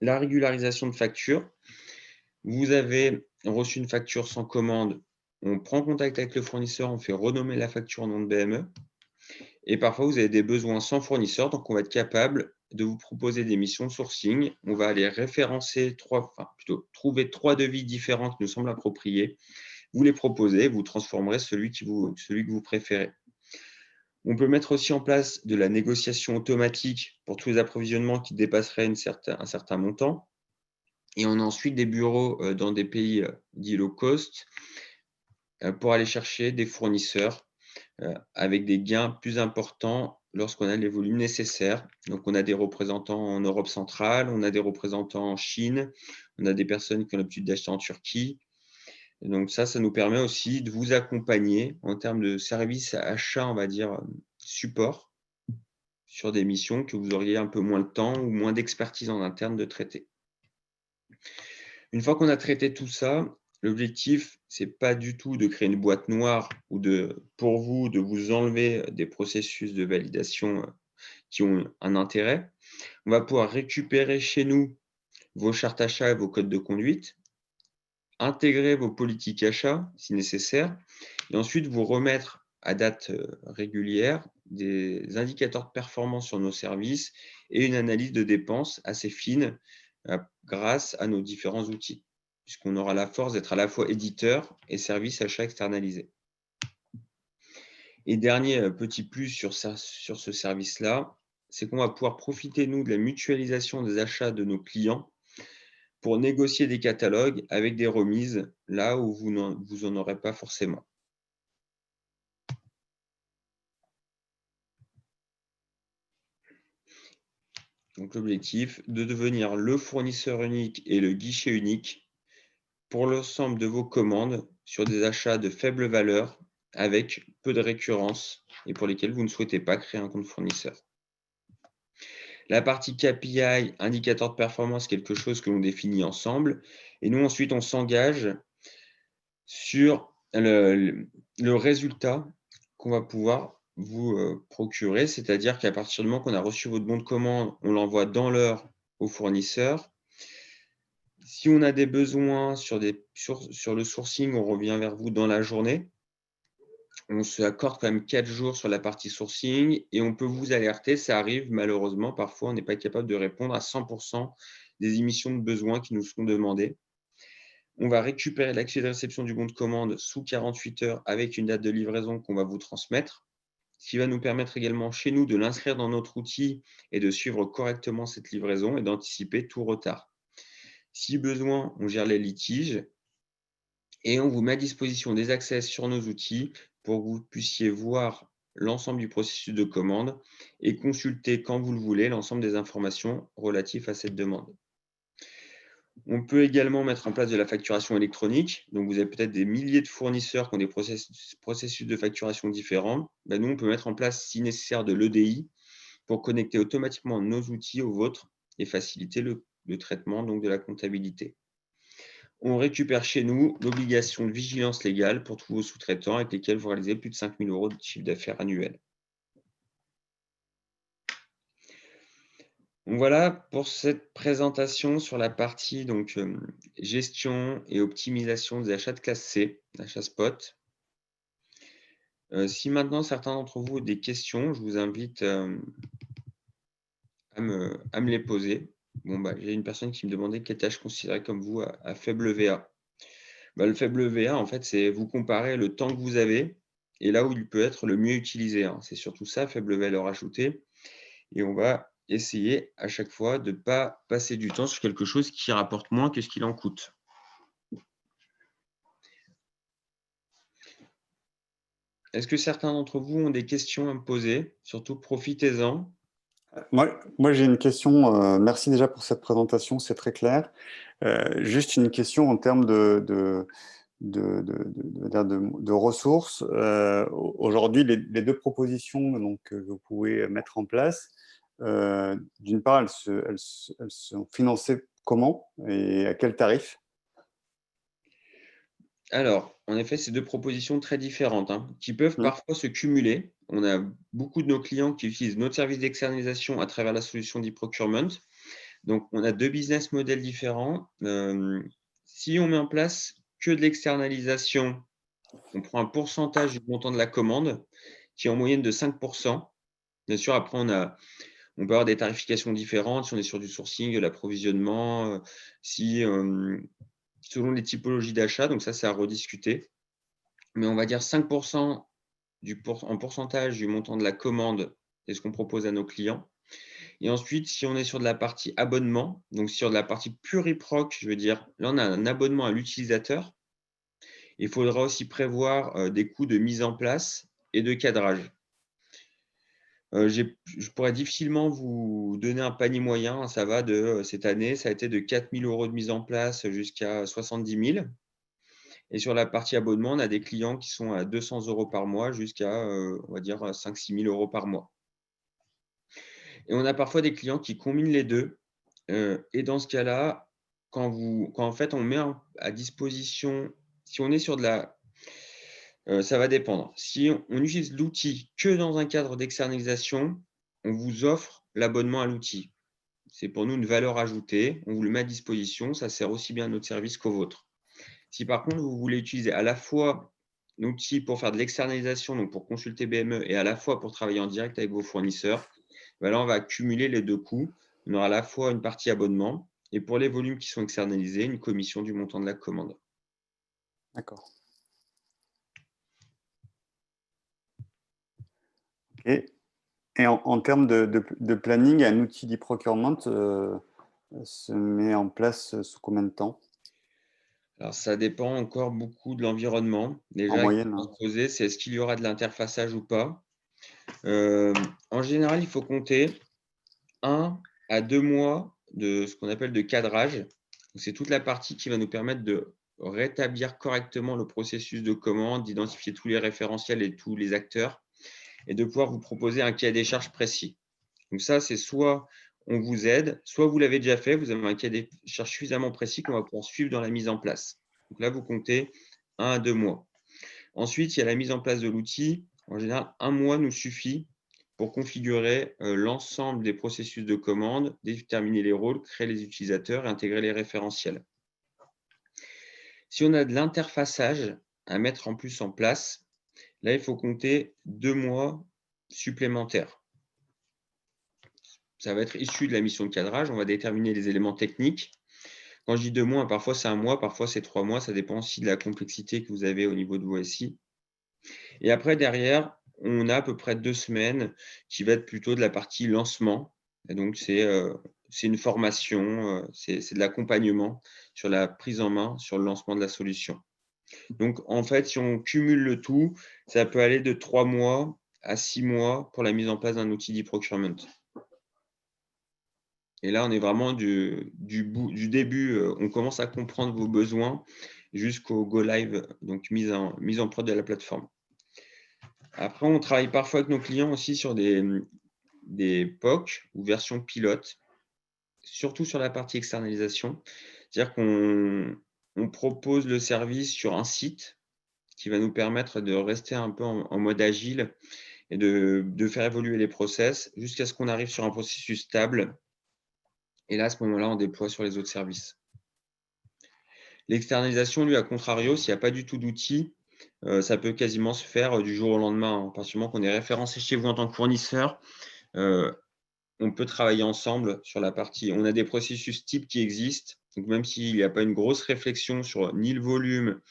La régularisation de facture. Vous avez reçu une facture sans commande, on prend contact avec le fournisseur, on fait renommer la facture au nom de BME. Et parfois, vous avez des besoins sans fournisseur, donc on va être capable de vous proposer des missions de sourcing. On va aller référencer trouver 3 devis différents qui nous semblent appropriés. Vous les proposez, vous transformerez celui que vous préférez. On peut mettre aussi en place de la négociation automatique pour tous les approvisionnements qui dépasseraient un certain montant. Et on a ensuite des bureaux dans des pays dits low cost pour aller chercher des fournisseurs avec des gains plus importants lorsqu'on a les volumes nécessaires. Donc, on a des représentants en Europe centrale, on a des représentants en Chine, on a des personnes qui ont l'habitude d'acheter en Turquie. Et donc, ça nous permet aussi de vous accompagner en termes de service achat, on va dire, support sur des missions que vous auriez un peu moins de temps ou moins d'expertise en interne de traiter. Une fois qu'on a traité tout ça, l'objectif, ce n'est pas du tout de créer une boîte noire ou pour vous de vous enlever des processus de validation qui ont un intérêt. On va pouvoir récupérer chez nous vos chartes achats et vos codes de conduite, intégrer vos politiques achats si nécessaire, et ensuite vous remettre à date régulière des indicateurs de performance sur nos services et une analyse de dépenses assez fine grâce à nos différents outils, puisqu'on aura la force d'être à la fois éditeur et service achat externalisé. Et dernier petit plus sur ce service-là, c'est qu'on va pouvoir profiter, nous, de la mutualisation des achats de nos clients pour négocier des catalogues avec des remises là où vous n'en aurez pas forcément. Donc, l'objectif, de devenir le fournisseur unique et le guichet unique pour l'ensemble de vos commandes sur des achats de faible valeur avec peu de récurrence et pour lesquels vous ne souhaitez pas créer un compte fournisseur. La partie KPI, indicateur de performance, quelque chose que l'on définit ensemble. Et nous, ensuite, on s'engage sur le résultat qu'on va pouvoir vous procurer. C'est-à-dire qu'à partir du moment qu'on a reçu votre bon de commande, on l'envoie dans l'heure au fournisseur. Si on a des besoins sur le sourcing, on revient vers vous dans la journée. On se accorde quand même 4 jours sur la partie sourcing et on peut vous alerter. Ça arrive malheureusement, parfois, on n'est pas capable de répondre à 100% des émissions de besoins qui nous sont demandées. On va récupérer l'accusé de réception du bon de commande sous 48 heures avec une date de livraison qu'on va vous transmettre, ce qui va nous permettre également chez nous de l'inscrire dans notre outil et de suivre correctement cette livraison et d'anticiper tout retard. Si besoin, on gère les litiges et on vous met à disposition des accès sur nos outils pour que vous puissiez voir l'ensemble du processus de commande et consulter quand vous le voulez l'ensemble des informations relatives à cette demande. On peut également mettre en place de la facturation électronique. Donc, vous avez peut-être des milliers de fournisseurs qui ont des processus de facturation différents. Nous, on peut mettre en place, si nécessaire, de l'EDI pour connecter automatiquement nos outils aux vôtres et faciliter le traitement donc, de la comptabilité. On récupère chez nous l'obligation de vigilance légale pour tous vos sous-traitants avec lesquels vous réalisez plus de 5 000 € de chiffre d'affaires annuel. Donc voilà pour cette présentation sur la partie donc, gestion et optimisation des achats de classe C, achats spot. Si maintenant certains d'entre vous ont des questions, je vous invite à me les poser. J'ai une personne qui me demandait quelle tâche considérait comme vous à faible VA. Le faible VA, en fait, c'est vous comparer le temps que vous avez et là où il peut être le mieux utilisé. C'est surtout ça, faible valeur ajoutée. Et on va essayer à chaque fois de ne pas passer du temps sur quelque chose qui rapporte moins que ce qu'il en coûte. Est-ce que certains d'entre vous ont des questions à me poser? Surtout, profitez-en. Moi j'ai une question. Merci déjà pour cette présentation, c'est très clair. Juste une question en termes de ressources. Aujourd'hui, les deux propositions donc, que vous pouvez mettre en place, d'une part, elles sont financées comment et à quel tarif? Alors, en effet, c'est deux propositions très différentes qui peuvent parfois se cumuler. On a beaucoup de nos clients qui utilisent notre service d'externalisation à travers la solution d'e-procurement. Donc, on a deux business models différents. Si on met en place que de l'externalisation, on prend un pourcentage du montant de la commande qui est en moyenne de 5%. Bien sûr, après, on peut avoir des tarifications différentes si on est sur du sourcing, de l'approvisionnement, selon les typologies d'achat. Donc ça, c'est à rediscuter. Mais on va dire 5% en pourcentage du montant de la commande, c'est ce qu'on propose à nos clients. Et ensuite, si on est sur de la partie abonnement, donc sur de la partie pluriproc, je veux dire, là, on a un abonnement à l'utilisateur. Il faudra aussi prévoir des coûts de mise en place et de cadrage. Je pourrais difficilement vous donner un panier moyen. Ça va de cette année, ça a été de 4 000 € de mise en place jusqu'à 70 000. Et sur la partie abonnement, on a des clients qui sont à 200 € par mois jusqu'à, on va dire, 5 000 – 6 000 € par mois. Et on a parfois des clients qui combinent les deux. Et dans ce cas-là, quand en fait on met à disposition, si on est sur de la ça va dépendre. Si on utilise l'outil que dans un cadre d'externalisation, on vous offre l'abonnement à l'outil. C'est pour nous une valeur ajoutée. On vous le met à disposition. Ça sert aussi bien à notre service qu'au vôtre. Si par contre, vous voulez utiliser à la fois l'outil pour faire de l'externalisation, donc pour consulter BME, et à la fois pour travailler en direct avec vos fournisseurs, là, on va cumuler les deux coûts. On aura à la fois une partie abonnement et pour les volumes qui sont externalisés, une commission du montant de la commande. D'accord. Et en termes de planning, un outil d'e-procurement se met en place sous combien de temps? Alors, ça dépend encore beaucoup de l'environnement. Déjà, En la moyenne, question à se poser, c'est est-ce qu'il y aura de l'interfaçage ou pas? En général, il faut compter 1 à 2 mois de ce qu'on appelle de cadrage. C'est toute la partie qui va nous permettre de rétablir correctement le processus de commande, d'identifier tous les référentiels et tous les acteurs et de pouvoir vous proposer un cahier des charges précis. Donc ça, c'est soit on vous aide, soit vous l'avez déjà fait, vous avez un cahier des charges suffisamment précis qu'on va pouvoir suivre dans la mise en place. Donc là, vous comptez 1 à 2 mois. Ensuite, il y a la mise en place de l'outil. En général, 1 mois nous suffit pour configurer l'ensemble des processus de commande, déterminer les rôles, créer les utilisateurs et intégrer les référentiels. Si on a de l'interfaçage à mettre en plus en place, là, il faut compter 2 mois supplémentaires. Ça va être issu de la mission de cadrage. On va déterminer les éléments techniques. Quand je dis 2 mois, parfois c'est 1 mois, parfois c'est 3 mois. Ça dépend aussi de la complexité que vous avez au niveau de vos SI. Et après, derrière, on a à peu près 2 semaines qui va être plutôt de la partie lancement. Et donc, c'est une formation, c'est de l'accompagnement sur la prise en main, sur le lancement de la solution. Donc, en fait, si on cumule le tout, ça peut aller de 3 mois à 6 mois pour la mise en place d'un outil d'e-procurement. Et là, on est vraiment du début, on commence à comprendre vos besoins jusqu'au go live, donc mise en prod de la plateforme. Après, on travaille parfois avec nos clients aussi sur des POC ou versions pilotes, surtout sur la partie externalisation. C'est-à-dire qu'on propose le service sur un site qui va nous permettre de rester un peu en mode agile et de faire évoluer les process jusqu'à ce qu'on arrive sur un processus stable. Et là, à ce moment-là, on déploie sur les autres services. L'externalisation, lui, à contrario, s'il n'y a pas du tout d'outils, ça peut quasiment se faire du jour au lendemain. À partir du moment qu'on est référencé chez vous en tant que fournisseur, on peut travailler ensemble sur la partie. On a des processus types qui existent. Donc, même s'il n'y a pas une grosse réflexion sur ni le volume,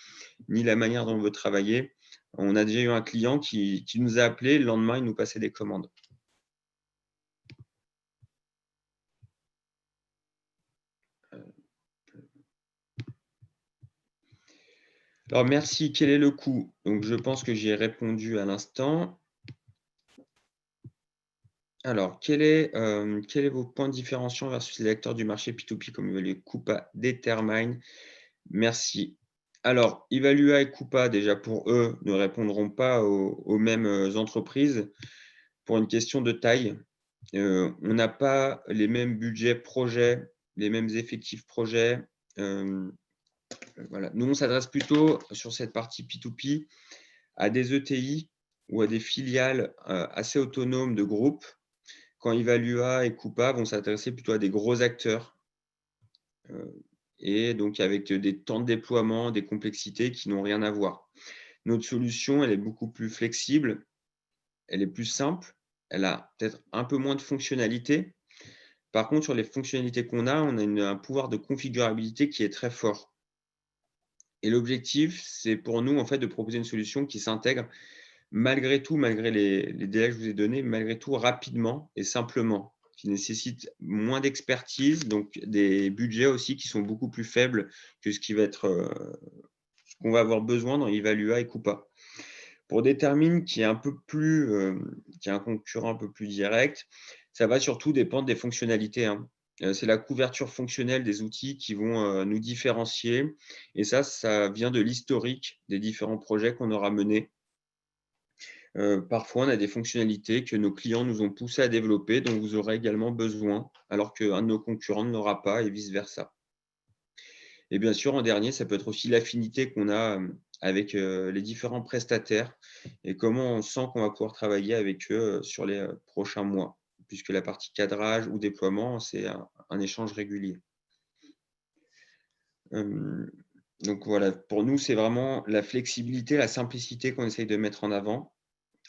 ni la manière dont on veut travailler, on a déjà eu un client qui nous a appelé. Le lendemain, il nous passait des commandes. Alors, merci. Quel est le coût? Donc, je pense que j'y ai répondu à l'instant. Alors, quel est vos points différenciants versus les acteurs du marché P2P comme Evalua et Coupa Determine? Merci. Alors, Evalua et Coupa, déjà pour eux, ne répondront pas aux mêmes entreprises pour une question de taille. On n'a pas les mêmes budgets projets, les mêmes effectifs projets. Voilà. Nous, on s'adresse plutôt sur cette partie P2P à des ETI ou à des filiales assez autonomes de groupes, quand Evalua et Coupa vont s'intéresser plutôt à des gros acteurs et donc avec des temps de déploiement, des complexités qui n'ont rien à voir. Notre solution, elle est beaucoup plus flexible, elle est plus simple, elle a peut-être un peu moins de fonctionnalités. Par contre, sur les fonctionnalités qu'on a, on a un pouvoir de configurabilité qui est très fort. Et l'objectif, c'est pour nous en fait de proposer une solution qui s'intègre malgré tout, malgré les délais que je vous ai donnés, malgré tout rapidement et simplement, qui nécessite moins d'expertise, donc des budgets aussi qui sont beaucoup plus faibles que ce qui va être ce qu'on va avoir besoin dans Evalua et Coupa. Pour Determine, qui est un peu plus, qui est un concurrent un peu plus direct, ça va surtout dépendre des fonctionnalités, hein. C'est la couverture fonctionnelle des outils qui vont nous différencier. Et ça vient de l'historique des différents projets qu'on aura menés. Parfois, on a des fonctionnalités que nos clients nous ont poussé à développer, dont vous aurez également besoin, alors qu'un de nos concurrents ne l'aura pas et vice-versa. Et bien sûr, en dernier, ça peut être aussi l'affinité qu'on a avec les différents prestataires et comment on sent qu'on va pouvoir travailler avec eux sur les prochains mois, puisque la partie cadrage ou déploiement, c'est un échange régulier. Donc voilà, pour nous, c'est vraiment la flexibilité, la simplicité qu'on essaye de mettre en avant,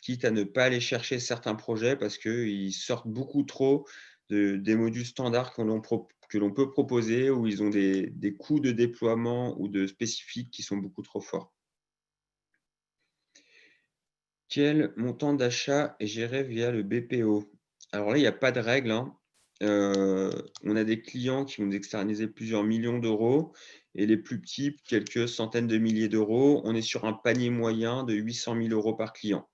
quitte à ne pas aller chercher certains projets parce qu'ils sortent beaucoup trop des modules standards que l'on peut proposer, où ils ont des coûts de déploiement ou de spécifiques qui sont beaucoup trop forts. Quel montant d'achat est géré via le BPO? Alors là, il n'y a pas de règle, hein. On a des clients qui vont nous externaliser plusieurs millions d'euros et les plus petits, quelques centaines de milliers d'euros. On est sur un panier moyen de 800 000 € par client.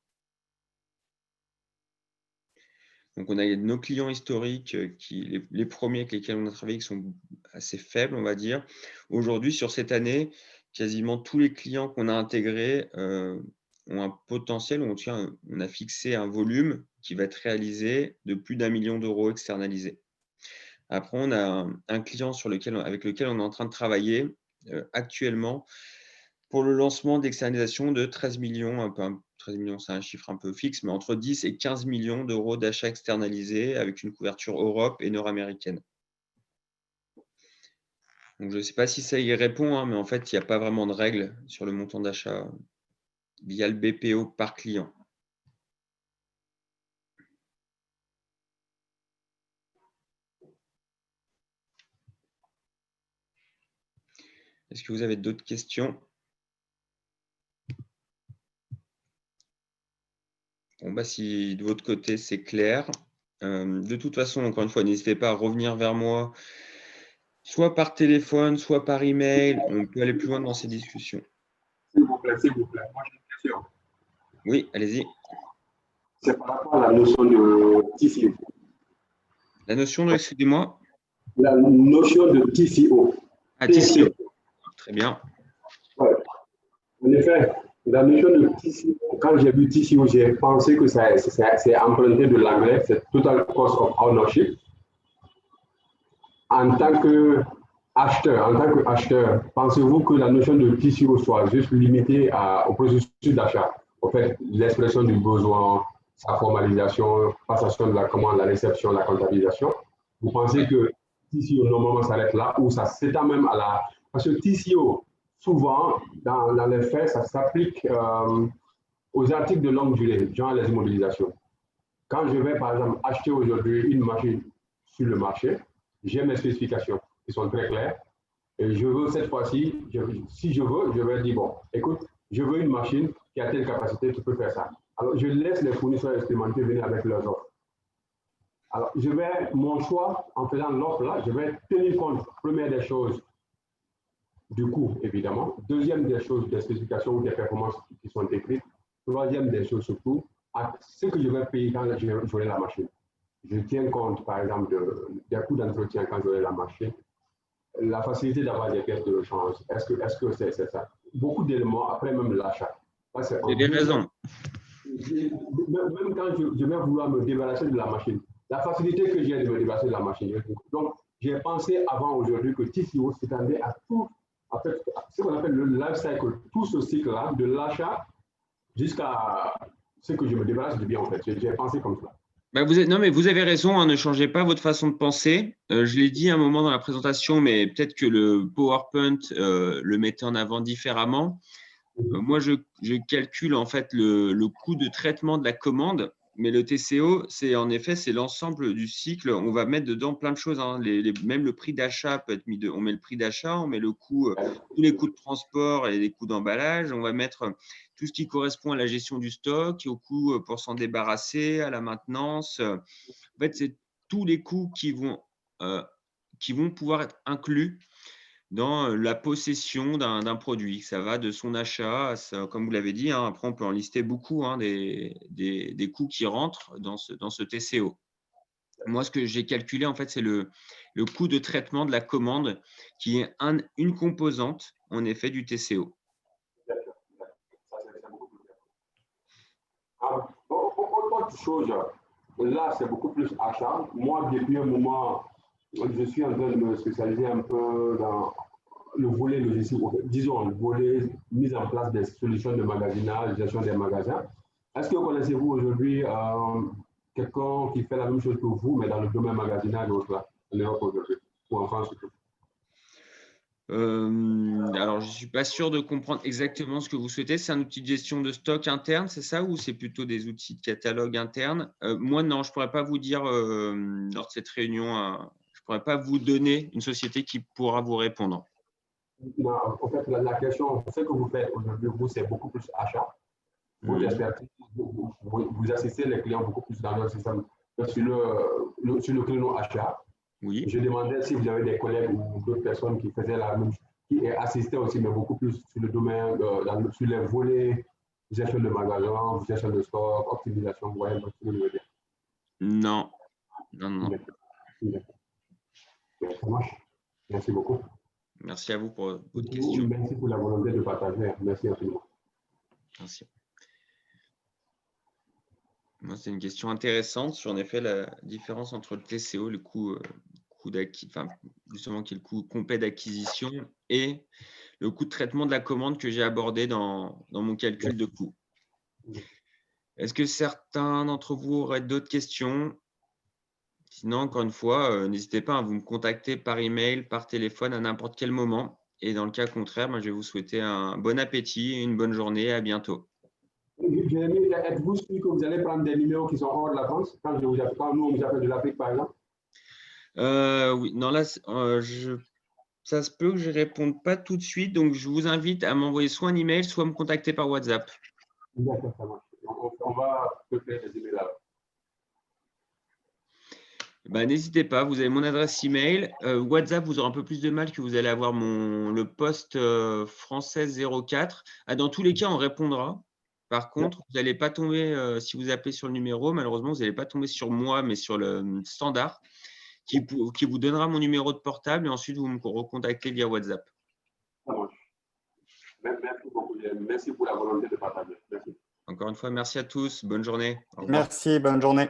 Donc, on a nos clients historiques, les premiers avec lesquels on a travaillé, qui sont assez faibles, on va dire. Aujourd'hui, sur cette année, quasiment tous les clients qu'on a intégrés ont un potentiel, on a fixé un volume qui va être réalisé de plus d'1 million d'euros externalisés. Après, on a un client avec lequel on est en train de travailler actuellement pour le lancement d'externalisation de 13 millions, 13 millions, c'est un chiffre un peu fixe, mais entre 10 et 15 millions d'euros d'achats externalisés avec une couverture Europe et nord-américaine. Donc, je ne sais pas si ça y répond, hein, mais en fait, il n'y a pas vraiment de règle sur le montant d'achat via le BPO par client. Est-ce que vous avez d'autres questions? Bon, bah, si de votre côté, c'est clair. De toute façon, encore une fois, n'hésitez pas à revenir vers moi, soit par téléphone, soit par email. On peut aller plus loin dans ces discussions. S'il vous plaît, s'il vous plaît. Moi, j'ai une question. Oui, allez-y. C'est par rapport à la notion de TCO. La notion de, excusez-moi. La notion de TCO. Ah, TCO. Très bien. Ouais. En effet, la notion de TCO, quand j'ai vu TCO, j'ai pensé que c'est emprunté de l'anglais, c'est Total Cost of Ownership. En tant qu'acheteur, pensez-vous que la notion de TCO soit juste limitée au processus d'achat? En fait, l'expression du besoin, sa formalisation, passation de la commande, la réception, la comptabilisation. Vous pensez que TCO normalement s'arrête là ou ça s'étend même à la... Parce que TCO, souvent, dans les faits, ça s'applique aux articles de longue durée, genre les immobilisations. Quand je vais, par exemple, acheter aujourd'hui une machine sur le marché, j'ai mes spécifications qui sont très claires. Et je veux cette fois-ci, si je veux, je vais dire, bon, écoute, je veux une machine qui a telle capacité, qui peut faire ça. Alors, je laisse les fournisseurs expérimentés venir avec leurs offres. Alors, mon choix, en faisant l'offre là, je vais tenir compte, première des choses, du coût, évidemment. Deuxième des choses, des spécifications ou des performances qui sont écrites. Troisième des choses, surtout, à ce que je vais payer quand j'aurai la machine. Je tiens compte, par exemple, des coûts d'entretien quand j'aurai la machine, la facilité d'avoir des pièces de rechange. Est-ce que c'est ça? Beaucoup d'éléments, après même l'achat. Vous avez raison. Même quand je vais vouloir me débarrasser de la machine, la facilité que j'ai de me débarrasser de la machine. Donc, j'ai pensé avant aujourd'hui que TCO s'étendait à tout, en fait, ce qu'on appelle le life cycle, tout ce cycle-là, de l'achat jusqu'à ce que je me débarrasse du bien, en fait. J'ai pensé comme ça. Bah non, mais vous avez raison, hein, ne changez pas votre façon de penser. Je l'ai dit à un moment dans la présentation, mais peut-être que le PowerPoint le mettait en avant différemment. Moi, je calcule en fait le coût de traitement de la commande, mais le TCO, c'est en effet, c'est l'ensemble du cycle. On va mettre dedans plein de choses, hein. Même le prix d'achat peut être mis on met le prix d'achat, on met le coût, tous les coûts de transport et les coûts d'emballage. On va mettre tout ce qui correspond à la gestion du stock, au coût pour s'en débarrasser, à la maintenance. En fait, c'est tous les coûts qui vont pouvoir être inclus dans la possession d'un produit. Ça va de son achat, comme vous l'avez dit, hein, après on peut en lister beaucoup, hein, des coûts qui rentrent dans ce TCO. Moi, ce que j'ai calculé, en fait, c'est le coût de traitement de la commande qui est une composante, en effet, du TCO. Autre chose, là, c'est beaucoup plus achat. Moi, depuis un moment, je suis en train de me spécialiser un peu dans le volet logistique, disons, le volet mise en place des solutions de magasinage, gestion des magasins. Est-ce que connaissez-vous aujourd'hui quelqu'un qui fait la même chose que vous, mais dans le domaine magasinage en Europe aujourd'hui, ou en France surtout? Alors, je ne suis pas sûr de comprendre exactement ce que vous souhaitez. C'est un outil de gestion de stock interne, c'est ça, ou c'est plutôt des outils de catalogue interne? Moi, non, je ne pourrais pas vous dire lors de cette réunion, je ne pourrais pas vous donner une société qui pourra vous répondre. Non, en fait, la question, ce que vous faites aujourd'hui, vous, c'est beaucoup plus achat. Votre expertise, vous assistez les clients beaucoup plus dans leur système, sur le créneau achat. Oui. Je demandais si vous avez des collègues ou d'autres personnes qui faisaient la même chose, qui assistaient aussi, mais beaucoup plus sur le domaine, sur les volets, gestion de magasin, gestion de stock, optimisation, vous voyez ce que je veux dire. Non, non, non. Ça marche. Merci beaucoup. Merci à vous pour votre question. Merci pour la volonté de partager. Merci infiniment. Merci. Moi, c'est une question intéressante sur en effet la différence entre le TCO, le coût enfin, justement qui est le coût complet d'acquisition, et le coût de traitement de la commande que j'ai abordé dans mon calcul de coût. Est-ce que certains d'entre vous auraient d'autres questions? Sinon, encore une fois, n'hésitez pas à vous me contacter par email, par téléphone à n'importe quel moment. Et dans le cas contraire, moi, je vais vous souhaiter un bon appétit, une bonne journée. À bientôt. Jérémy, êtes-vous sûr que vous allez prendre des numéros qui sont hors de la France quand nous, on vous appelle de l'Afrique, par exemple? Oui, non, là, ça se peut que je ne réponde pas tout de suite. Donc, je vous invite à m'envoyer soit un email, soit me contacter par WhatsApp. D'accord, ça marche. On va te faire des emails là. N'hésitez pas, vous avez mon adresse email. WhatsApp, vous aurez un peu plus de mal que vous allez avoir le poste français 04. Dans tous les cas, on répondra. Par contre, vous n'allez pas tomber, si vous appelez sur le numéro, malheureusement, vous n'allez pas tomber sur moi, mais sur le standard qui vous donnera mon numéro de portable et ensuite vous me recontactez via WhatsApp. Ça marche. Merci beaucoup. Merci pour la volonté de partager. Merci. Encore une fois, merci à tous. Bonne journée. Merci, bonne journée.